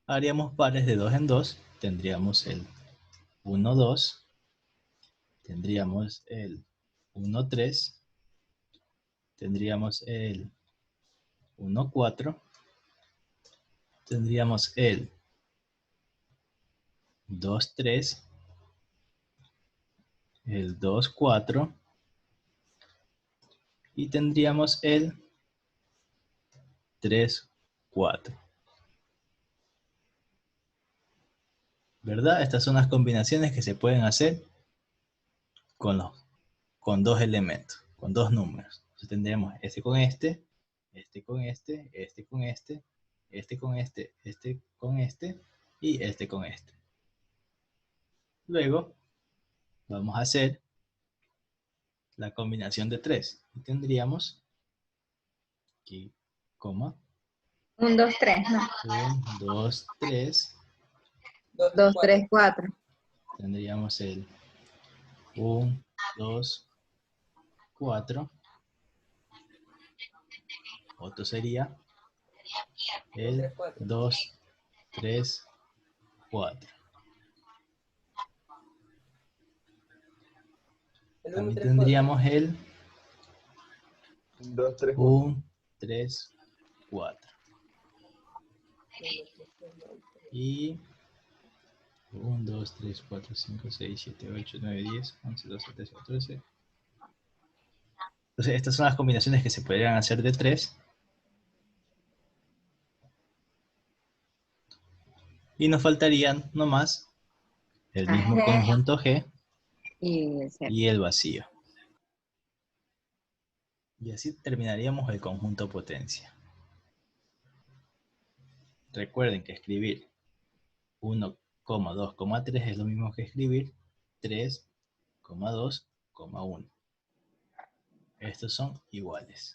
haríamos pares de 2 en 2. Tendríamos el 1, 2. Tendríamos el 1, 3. Tendríamos el 1, 4. Tendríamos el 2, 3. El 2, 4. Y tendríamos el 3, 4. ¿Verdad? Estas son las combinaciones que se pueden hacer con dos elementos, con dos números. Entonces tendríamos este con este, este con este, este con este, este con este, este con este y este con este. Luego vamos a hacer la combinación de 3. Y tendríamos aquí, coma. 1, 2, 3, no. 1, 2, 3. 2, 3, 4. Tendríamos el 1, 2, 4. Otro sería el 2, 3, 4. También tendríamos el 2, 3, 1, 3, 4. Y 1, 2, 3, 4, 5, 6, 7, 8, 9, 10, 11, 12, 13, 14. Entonces, estas son las combinaciones que se podrían hacer de 3. Y nos faltarían nomás el mismo conjunto G y el vacío. Y así terminaríamos el conjunto potencia. recuerden que escribir 1,2,3 es lo mismo que escribir 3,2,1. Estos son iguales.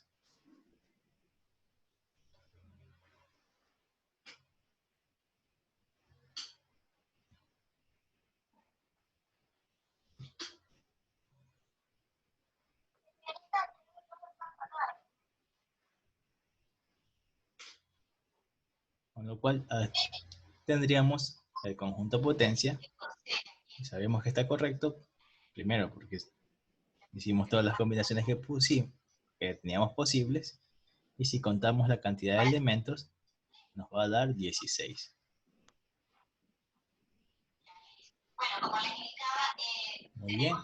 Con lo cual tendríamos el conjunto potencia. Y sabemos que está correcto, primero porque hicimos todas las combinaciones que teníamos posibles. Y si contamos la cantidad de elementos, nos va a dar 16. Muy bien.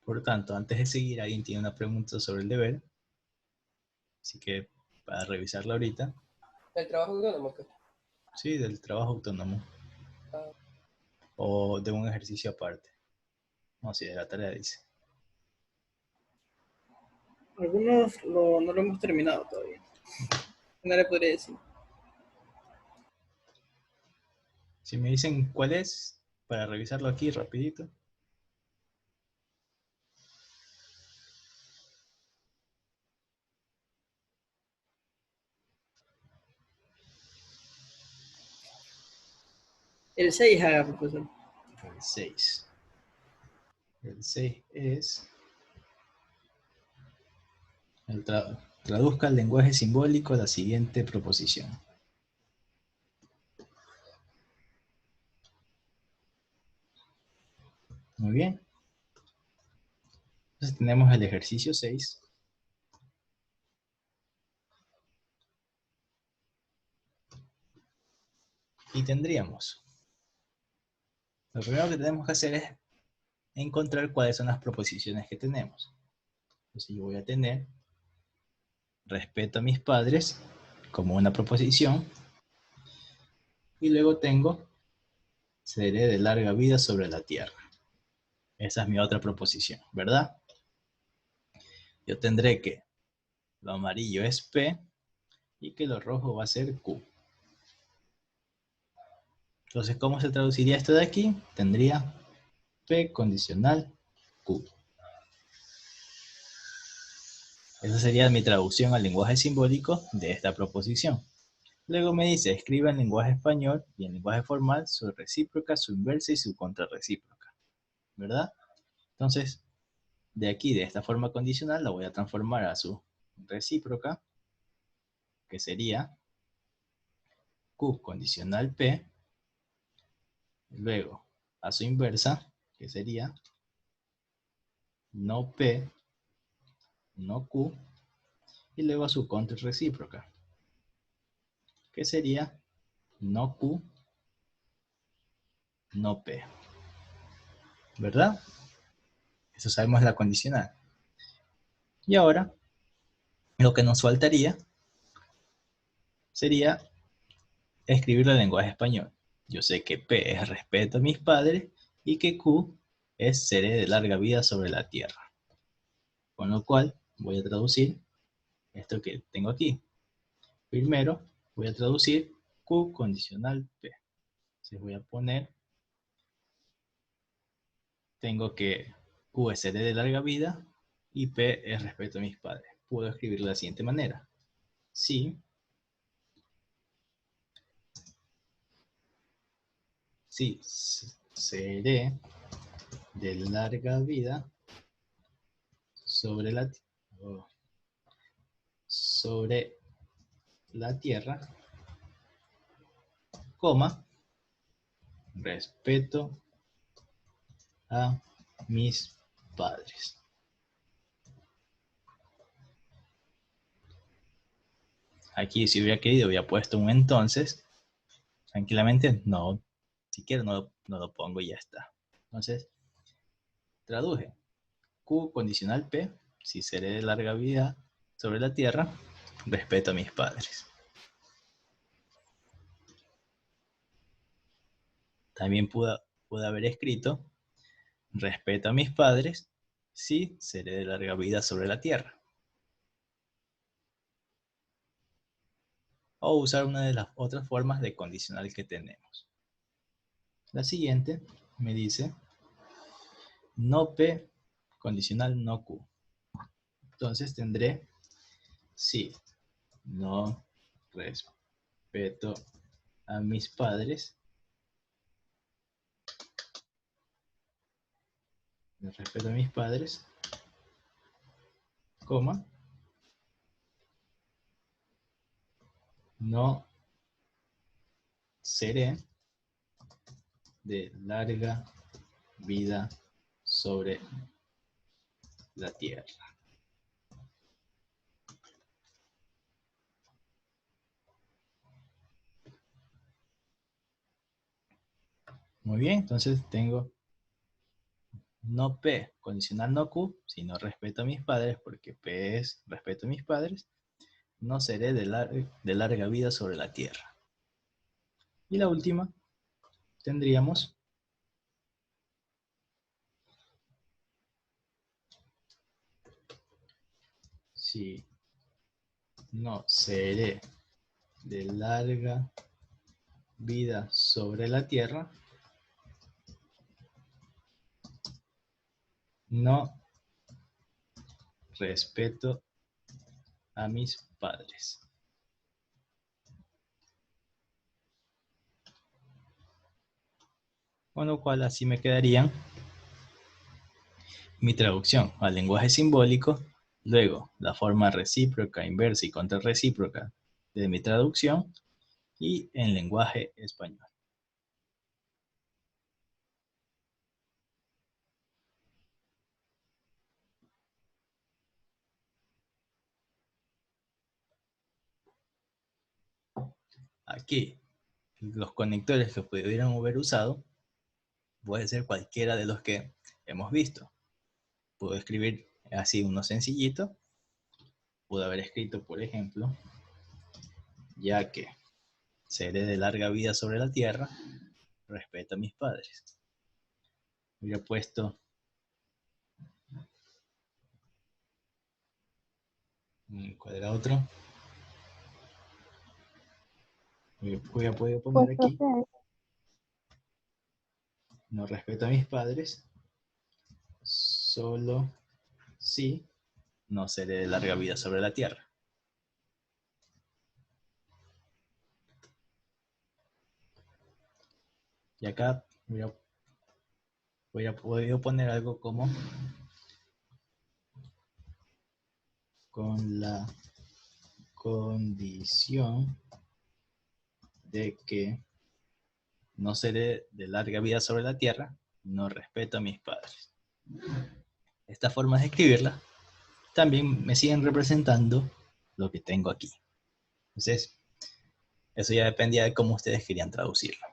Por tanto, antes de seguir, alguien tiene una pregunta sobre el deber. Así que, para revisarla ahorita. ¿El trabajo autónomo? ¿Qué? Sí, del trabajo autónomo. Ah, O de un ejercicio aparte. No, sí, de la tarea dice. Algunos no lo hemos terminado todavía. No le podría decir. Si me dicen cuál es, para revisarlo aquí rapidito. El 6 haga, profesor. El 6. El 6 es... Traduzca al lenguaje simbólico la siguiente proposición. Muy bien. Entonces tenemos el ejercicio 6. Y tendríamos... Lo primero que tenemos que hacer es encontrar cuáles son las proposiciones que tenemos. Entonces yo voy a tener respeto a mis padres como una proposición. Y luego tengo seré de larga vida sobre la tierra. Esa es mi otra proposición, ¿verdad? Yo tendré que lo amarillo es P y que lo rojo va a ser Q. Entonces, ¿cómo se traduciría esto de aquí? Tendría P condicional Q. Esa sería mi traducción al lenguaje simbólico de esta proposición. Luego me dice, escriba en lenguaje español y en lenguaje formal su recíproca, su inversa y su contrarrecíproca. ¿Verdad? Entonces, de aquí, de esta forma condicional, la voy a transformar a su recíproca, que sería Q condicional P, luego a su inversa, que sería no P, no Q, y luego a su contrarrecíproca, que sería no Q, no P. ¿Verdad? Eso sabemos la condicional. Y ahora, lo que nos faltaría sería escribirlo en lenguaje español. Yo sé que P es respeto a mis padres y que Q es seré de larga vida sobre la tierra. Con lo cual, voy a traducir esto que tengo aquí. Primero, voy a traducir Q condicional P. Entonces voy a poner, tengo que Q es seré de larga vida y P es respeto a mis padres. Puedo escribirlo de la siguiente manera. Sí, seré de larga vida sobre la tierra, coma, respeto a mis padres. Aquí si hubiera querido hubiera puesto un entonces, tranquilamente no, si quiero no lo pongo y ya está. Entonces, traduje Q condicional P, si seré de larga vida sobre la tierra, respeto a mis padres. También pude haber escrito respeto a mis padres sí, seré de larga vida sobre la tierra. O usar una de las otras formas de condicional que tenemos. La siguiente me dice, no P, condicional no Q. Entonces tendré, sí, no respeto a mis padres. No respeto a mis padres, coma, no seré de larga vida sobre la tierra. Muy bien, entonces tengo no P, condicional no Q, si no respeto a mis padres, porque P es respeto a mis padres, no seré de larga vida sobre la tierra. Y la última, tendríamos si no seré de larga vida sobre la tierra, no respeto a mis padres. Con lo cual así me quedarían mi traducción al lenguaje simbólico, luego la forma recíproca, inversa y contrarrecíproca de mi traducción y en lenguaje español. Aquí, los conectores que pudieran haber usado puede ser cualquiera de los que hemos visto. Puedo escribir así uno sencillito. Puedo haber escrito, por ejemplo, ya que seré de larga vida sobre la tierra, respeto a mis padres. Hubiera puesto ¿cuál era otro? Voy a poder poner aquí. No respeto a mis padres. Solo si no seré de larga vida sobre la tierra. Y acá voy a poder poner algo como con la condición de que no seré de larga vida sobre la tierra, no respeto a mis padres. Estas formas de escribirla también me siguen representando lo que tengo aquí. Entonces, eso ya dependía de cómo ustedes querían traducirlo.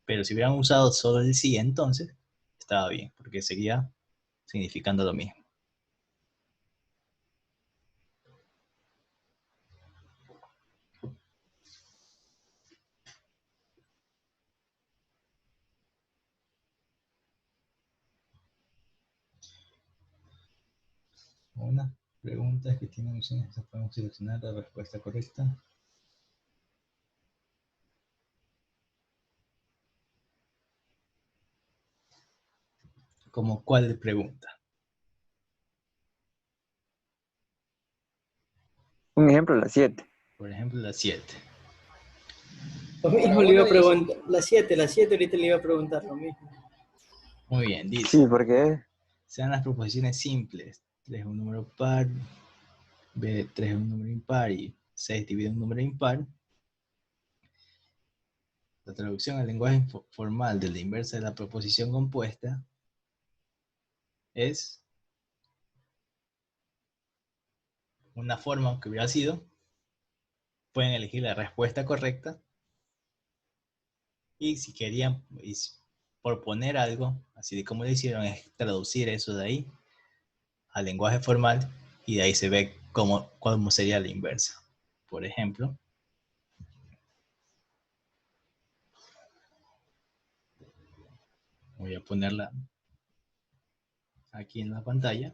Pero si hubieran usado solo el sí, entonces, estaba bien, porque seguía significando lo mismo. Unas preguntas que tienen opciones, podemos seleccionar la respuesta correcta. ¿Como cuál pregunta? Un ejemplo, la 7. Por ejemplo, la 7. Lo mismo le iba a preguntar. La 7 ahorita le iba a preguntar lo mismo. Muy bien, dice. Sí, porque Sean las proposiciones simples. 3 es un número par, B3 es un número impar y 6 divide un número impar. La traducción al lenguaje formal de la inversa de la proposición compuesta es una forma que hubiera sido, pueden elegir la respuesta correcta y si querían proponer algo, así de como lo hicieron, es traducir eso de ahí al lenguaje formal y de ahí se ve cómo sería la inversa. Por ejemplo, voy a ponerla aquí en la pantalla,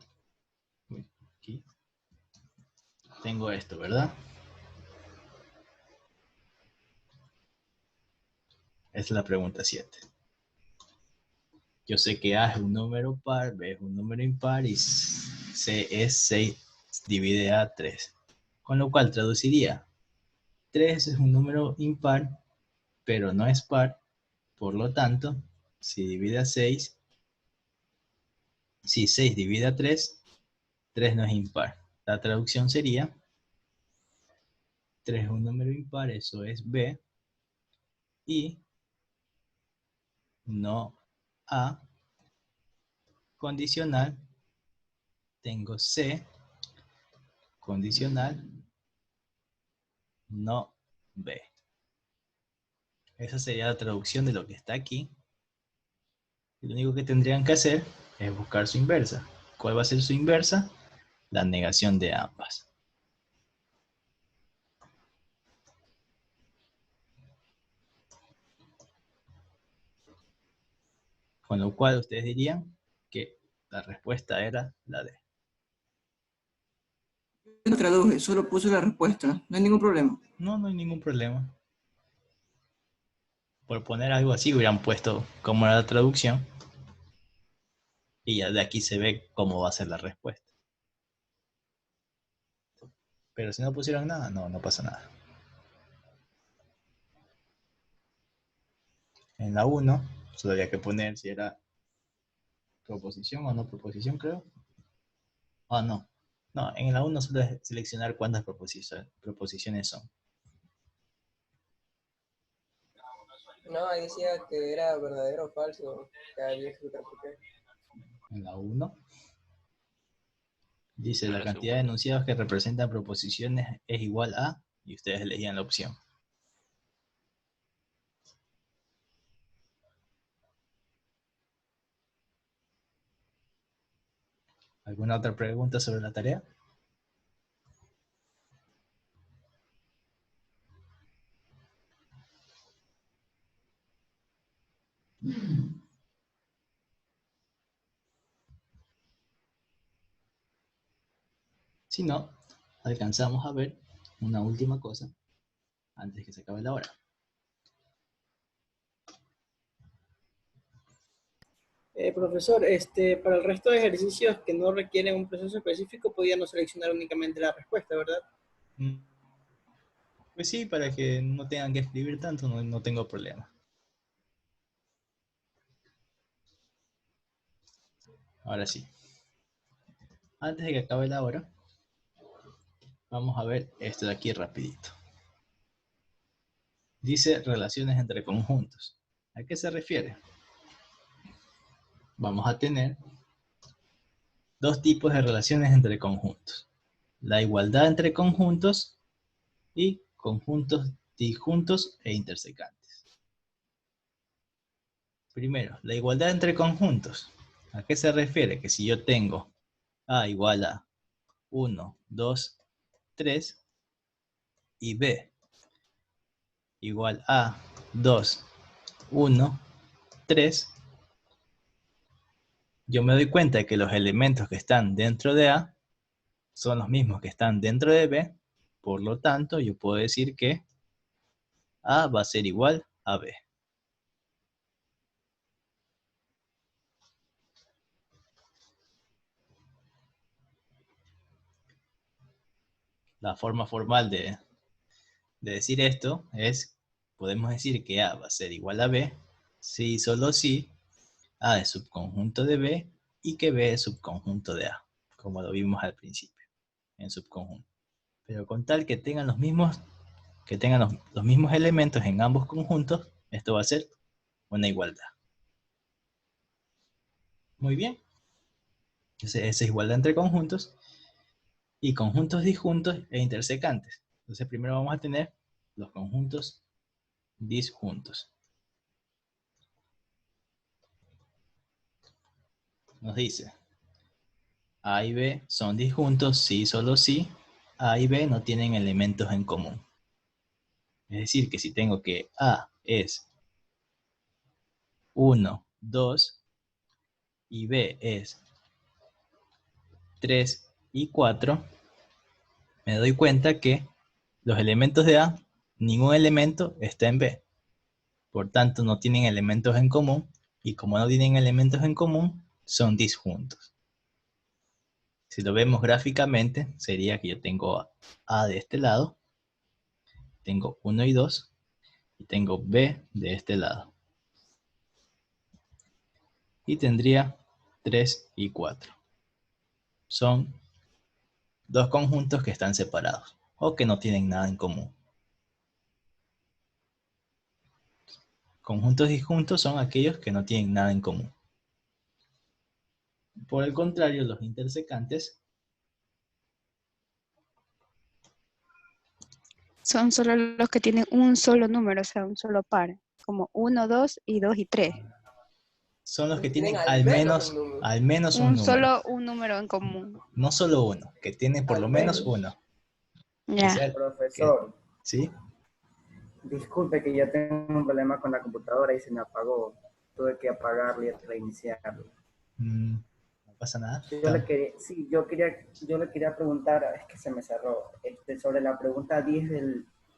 aquí, tengo esto, ¿verdad? Esa es la pregunta 7. Yo sé que A es un número par, B es un número impar y C es 6 divide A 3. Con lo cual traduciría, 3 es un número impar, pero no es par. Por lo tanto, si divide a 6, si 6 divide a 3, 3 no es impar. La traducción sería, 3 es un número impar, eso es B, y no A, condicional, tengo C, condicional, no B. Esa sería la traducción de lo que está aquí. Y lo único que tendrían que hacer es buscar su inversa. ¿Cuál va a ser su inversa? La negación de ambas. Con lo cual ustedes dirían que la respuesta era la D. No traduje, solo puse la respuesta. No hay ningún problema. No, no hay ningún problema. Por poner algo así hubieran puesto como era la traducción. Y ya de aquí se ve cómo va a ser la respuesta. Pero si no pusieron nada, no pasa nada. En la 1, solo había que poner si era proposición o no proposición, creo. Ah, no. No, en la 1 solo es seleccionar cuántas proposiciones son. No, ahí decía que era verdadero o falso. Que había que explicar por qué. En la 1 dice la cantidad de enunciados que representan proposiciones es igual a, y ustedes elegían la opción. ¿Alguna otra pregunta sobre la tarea? Si no, alcanzamos a ver una última cosa antes que se acabe la hora. Profesor, para el resto de ejercicios que no requieren un proceso específico, podíamos seleccionar únicamente la respuesta, ¿verdad? Pues sí, para que no tengan que escribir tanto, no tengo problema. Ahora sí. Antes de que acabe la hora, vamos a ver esto de aquí rapidito. Dice relaciones entre conjuntos. ¿A qué se refiere? Vamos a tener dos tipos de relaciones entre conjuntos. La igualdad entre conjuntos y conjuntos disjuntos e intersecantes. Primero, la igualdad entre conjuntos. ¿A qué se refiere? Que si yo tengo A igual a 1, 2, 3 y B igual a 2, 1, 3, yo me doy cuenta de que los elementos que están dentro de A son los mismos que están dentro de B, por lo tanto yo puedo decir que A va a ser igual a B. La forma formal de decir esto es, podemos decir que A va a ser igual a B, si y solo si A es subconjunto de B y que B es subconjunto de A, como lo vimos al principio, en subconjunto. Pero con tal que tengan los mismos elementos en ambos conjuntos, esto va a ser una igualdad. Muy bien. Entonces, esa es igualdad entre conjuntos y conjuntos disjuntos e intersecantes. Entonces, primero vamos a tener los conjuntos disjuntos. Nos dice, A y B son disjuntos si solo si A y B no tienen elementos en común. Es decir, que si tengo que A es 1, 2 y B es 3 y 4, me doy cuenta que los elementos de A, ningún elemento está en B. Por tanto, no tienen elementos en común, y como no tienen elementos en común, son disjuntos. Si lo vemos gráficamente, sería que yo tengo A de este lado, tengo 1 y 2, y tengo B de este lado. Y tendría 3 y 4. Son dos conjuntos que están separados, o que no tienen nada en común. Conjuntos disjuntos son aquellos que no tienen nada en común. Por el contrario, los intersecantes Son solo los que tienen un solo número, o sea, un solo par, como 1, 2 y 2 y 3. son los que tienen al menos un número. Solo un número en común. No solo uno, que tiene por lo menos uno. Ya. Profesor, ¿Sí? disculpe que yo tengo un problema con la computadora y se me apagó. Tuve que apagarla y reiniciarla. No pasa nada. Yo le quería preguntar, es que se me cerró, sobre la pregunta 10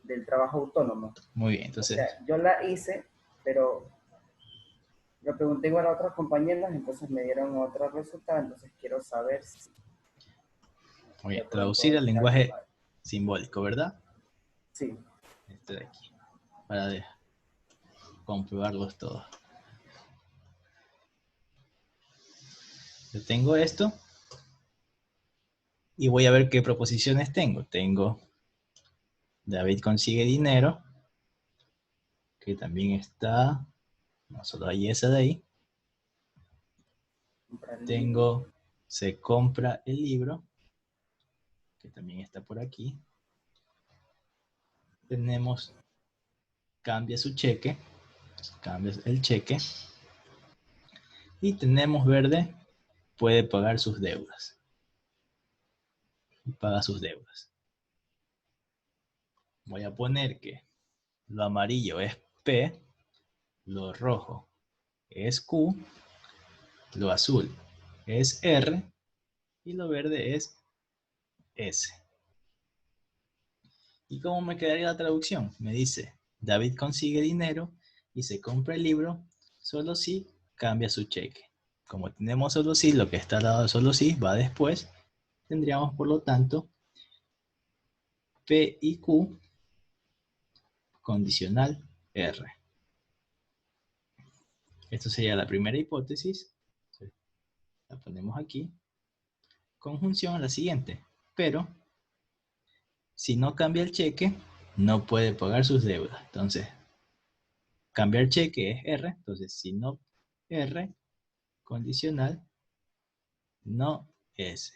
del trabajo autónomo. Muy bien, entonces. O sea, yo la hice, pero le pregunté igual a otros compañeros, entonces me dieron otro resultado, entonces quiero saber si... Muy bien, traducir al lenguaje simbólico, ¿verdad? Sí. Este de aquí, para comprobarlos todos. Yo tengo esto y voy a ver qué proposiciones tengo. Tengo David consigue dinero, que también está, no solo hay esa de ahí. Tengo se compra el libro, que también está por aquí. Tenemos cambia su cheque, cambia el cheque. Y tenemos verde, puede pagar sus deudas. Y paga sus deudas. Voy a poner que lo amarillo es P, lo rojo es Q, lo azul es R y lo verde es S. ¿Y cómo me quedaría la traducción? Me dice, David consigue dinero y se compra el libro solo si cambia su cheque. Como tenemos solo si, lo que está al lado de solo si va después, tendríamos por lo tanto P y Q condicional R. Esto sería la primera hipótesis. La ponemos aquí. Conjunción a la siguiente. Pero, si no cambia el cheque, no puede pagar sus deudas. Entonces, cambiar cheque es R. Entonces, si no R, condicional, no S.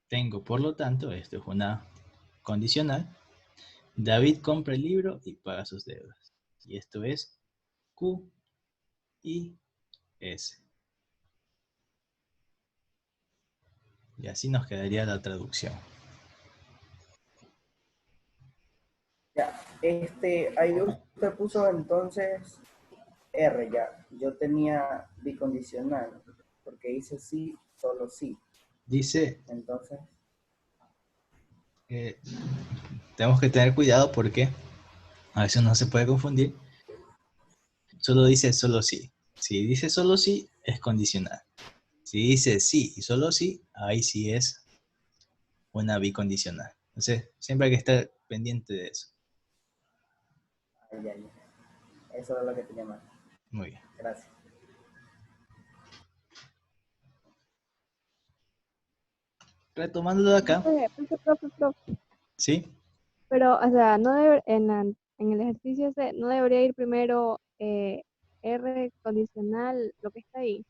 Tengo, por lo tanto, esto es una condicional. David compra el libro y paga sus deudas. Y esto es Q y S. Y así nos quedaría la traducción. Ya, ahí usted puso entonces R ya. Yo tenía bicondicional, porque dice sí, solo sí. Dice, entonces, tenemos que tener cuidado porque a veces no se puede confundir. Solo dice solo sí. Si dice solo sí, es condicional. Si dice sí y solo sí, ahí sí es una bicondicional. Entonces, siempre hay que estar pendiente de eso. eso es lo que tenía mal. Muy bien. Gracias. Retomando de acá. Profe. ¿Sí? Pero, o sea, no debe, en el ejercicio ese, no debería ir primero R condicional, lo que está ahí.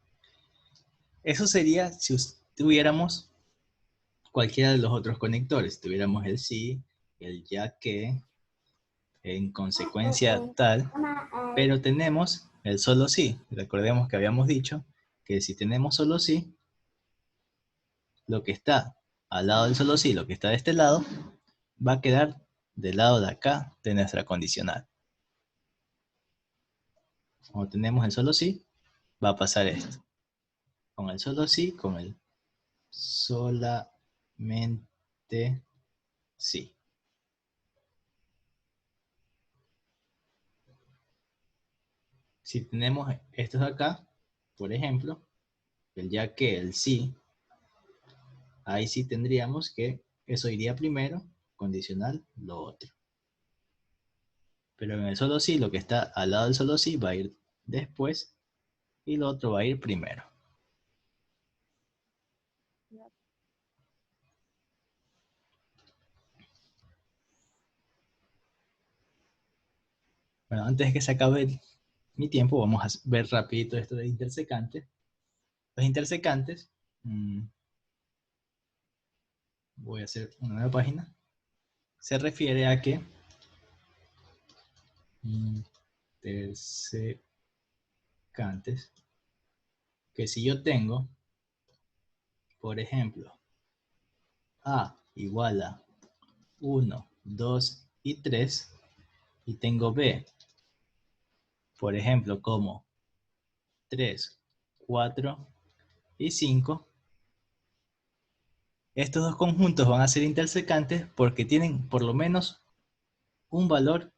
Eso sería si tuviéramos cualquiera de los otros conectores. Tuviéramos el sí, el ya que, en consecuencia tal, pero tenemos el solo sí. Recordemos que habíamos dicho que si tenemos solo sí, lo que está al lado del solo sí, lo que está de este lado, va a quedar del lado de acá de nuestra condicional. Cuando tenemos el solo sí, va a pasar esto. Con el solo sí, con el solamente sí. Si tenemos estos de acá, por ejemplo, el ya que, el sí, ahí sí tendríamos que eso iría primero, condicional, lo otro. Pero en el solo sí, lo que está al lado del solo sí va a ir después y lo otro va a ir primero. Bueno, antes de que se acabe mi tiempo, vamos a ver rapidito esto de intersecantes. Los intersecantes, voy a hacer una nueva página, se refiere a que intersecantes, que si yo tengo, por ejemplo, A igual a 1, 2 y 3, y tengo B, por ejemplo, como 3, 4 y 5, estos dos conjuntos van a ser intersecantes porque tienen por lo menos un valor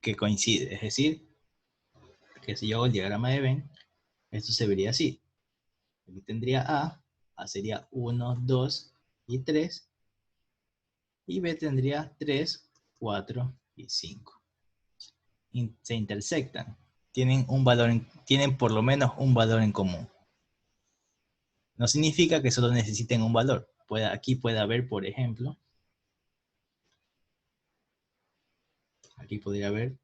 que coincide. Es decir, que si yo hago el diagrama de Venn, esto se vería así. Aquí tendría A sería 1, 2 y 3, y B tendría 3, 4 y 5. Se intersectan. Tienen por lo menos un valor en común. No significa que solo necesiten un valor. Aquí puede haber, por ejemplo, aquí podría haber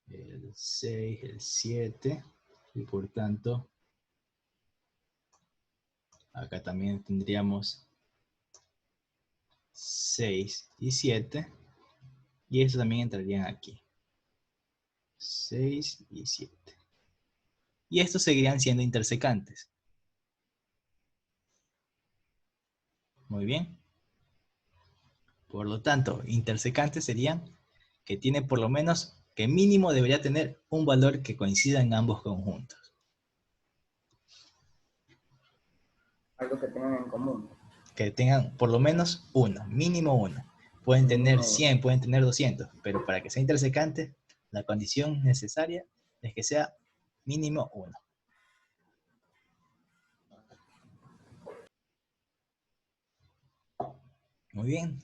el 6, el 7, y por tanto, acá también tendríamos 6 y 7, y eso también entrarían aquí. 6 y 7. Y estos seguirían siendo intersecantes. Muy bien. Por lo tanto, intersecantes serían que tiene por lo menos, que mínimo debería tener un valor que coincida en ambos conjuntos. Algo que tengan en común. Que tengan por lo menos uno, mínimo uno. Pueden tener 100, pueden tener 200, pero para que sea intersecante, la condición necesaria es que sea mínimo uno. Muy bien.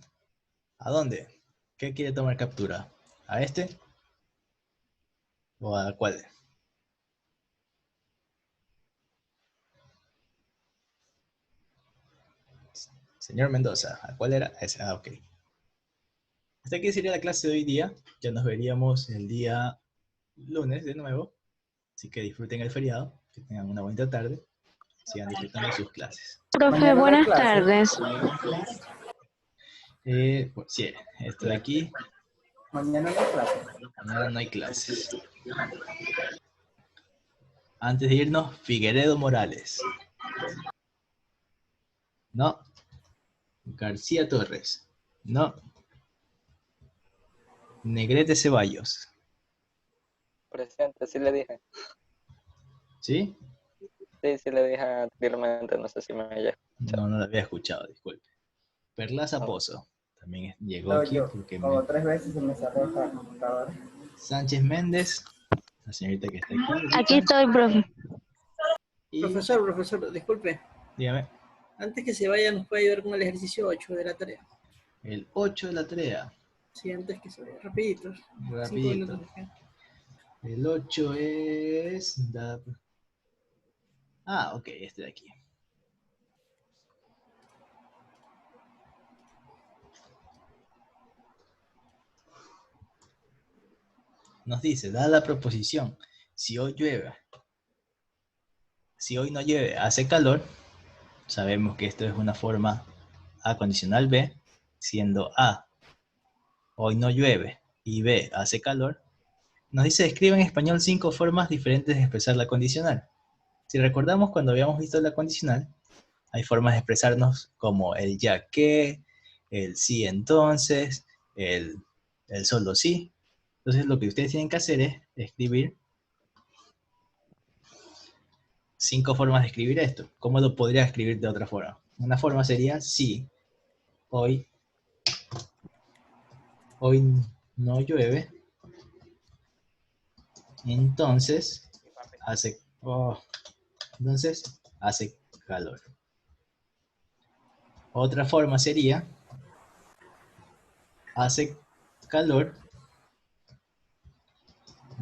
¿A dónde? ¿Qué quiere tomar captura? ¿A este? ¿O a cuál? Señor Mendoza, ¿a cuál era? Ese. Ah, ok. Hasta aquí sería la clase de hoy día. Ya nos veríamos el día lunes de nuevo. Así que disfruten el feriado. Que tengan una bonita tarde. Sigan disfrutando de sus clases. Profe, buenas tardes. Pues, sí, esto de aquí. Mañana no hay clases. Mañana no hay clases. Antes de irnos, Figueredo Morales. No. García Torres. No. Negrete Ceballos. Presente, sí le dije. ¿Sí? Sí le dije anteriormente, no sé si me haya escuchado. No lo había escuchado, disculpe. Perlaza Pozo. También llegó No, aquí yo, porque como 3 veces se me cerró esta computadora. Sánchez Méndez, la señorita que está aquí. Aquí estoy, profe. Y... Profesor, disculpe. Dígame. Antes que se vaya, ¿nos puede ayudar con el ejercicio 8 de la tarea? El 8 de la tarea. Sí, antes que se vaya. Rapidito. Rapidito. El 8 es... Ah, ok, este de aquí. Nos dice, dada la proposición, si hoy llueve, si hoy no llueve, hace calor, sabemos que esto es una forma A condicional B, siendo A, hoy no llueve, y B, hace calor. Nos dice, escribe en español 5 formas diferentes de expresar la condicional. Si recordamos cuando habíamos visto la condicional, hay formas de expresarnos como el ya que, el sí entonces, el solo sí. Entonces lo que ustedes tienen que hacer es escribir 5 formas de escribir esto. ¿Cómo lo podría escribir de otra forma? Una forma sería si hoy no llueve, entonces hace calor. Otra forma sería hace calor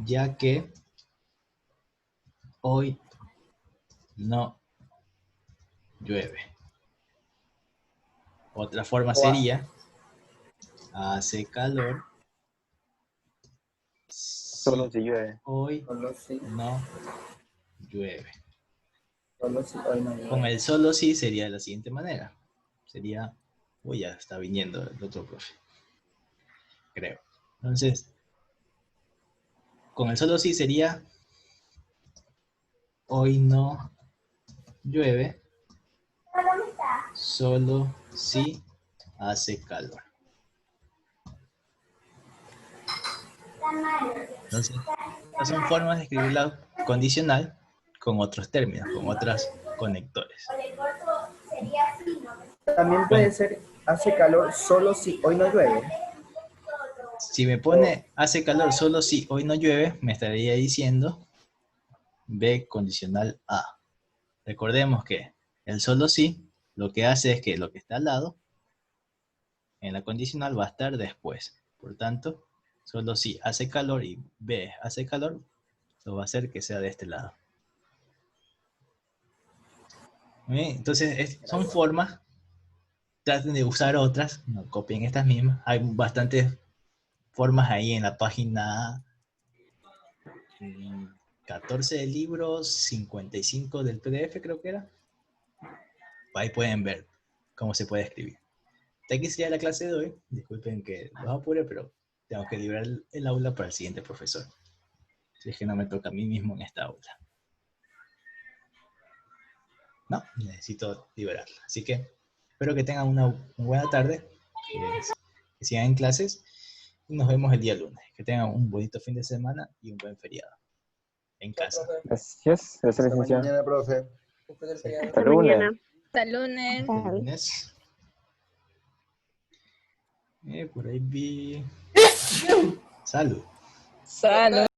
ya que hoy no llueve. Otra forma sería hace calor Solo si llueve. hoy Solo si, no llueve. solo si hoy no Con llueve. el solo sí sería de la siguiente manera. Sería, uy, ya está viniendo el otro profe. Creo. Entonces, con el solo sí sería hoy no llueve, solo si hace calor. Entonces, estas son formas de escribir la condicional con otros términos, con otros conectores. También puede ser hace calor solo si hoy no llueve. Si me pone hace calor solo si hoy no llueve, me estaría diciendo B condicional A. Recordemos que el solo si lo que hace es que lo que está al lado en la condicional va a estar después. Por tanto, solo si hace calor y B hace calor, lo va a hacer que sea de este lado. Bien, entonces son formas. Traten de usar otras, no copien estas mismas. Hay bastantes formas ahí en la página 14 del libro, 55 del PDF creo que era. Ahí pueden ver cómo se puede escribir. Hasta aquí sería la clase de hoy. Disculpen que los apure, pero tengo que liberar el aula para el siguiente profesor. Si es que no me toca a mí mismo en esta aula. No, necesito liberarla. Así que espero que tengan una buena tarde, que sigan en clases y nos vemos el día lunes. Que tengan un bonito fin de semana y un buen feriado en casa. Gracias, gracias, Hasta licenciado. mañana, profe. Hasta lunes. Hasta lunes. El lunes. Por ahí vi. Salud. Salud.